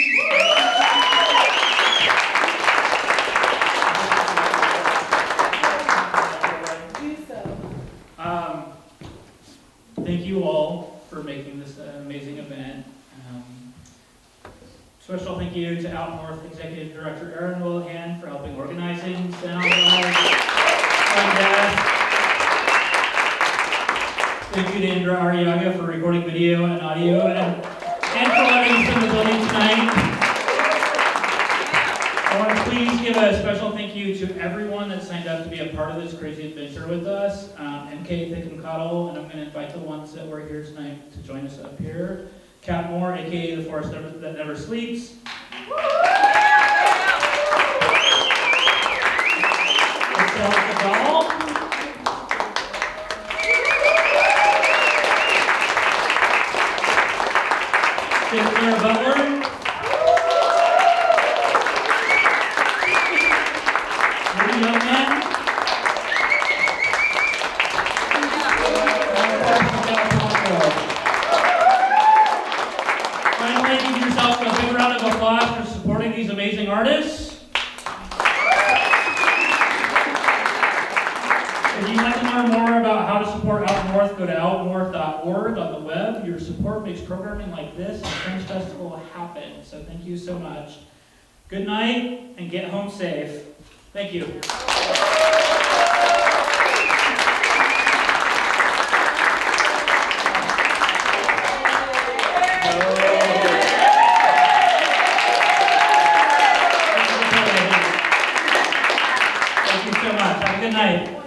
Thank you all for making this amazing event. Special thank you to Out North Executive Director Erin Wilhan for helping organizing, sound desk. Thank you to Indra Arriaga for recording video and audio and for letting us in the building tonight. I want to please give a special thank you to everyone that signed up to be a part of this crazy adventure with us. MK, Thick and Cuddle, and I'm going to invite the ones that were here tonight to join us up here. Cat Moore, aka the forest that never sleeps. Itzel Zagal. Synclaire Butler. Witty Youngman. And Raquel Polanco. If you'd like to learn more about how to support Out North, go to outnorth.org on the web. Your support makes programming like this and Fringe Festival happen. So thank you so much. Good night and get home safe. Thank you. Thank you so much. Have a good night.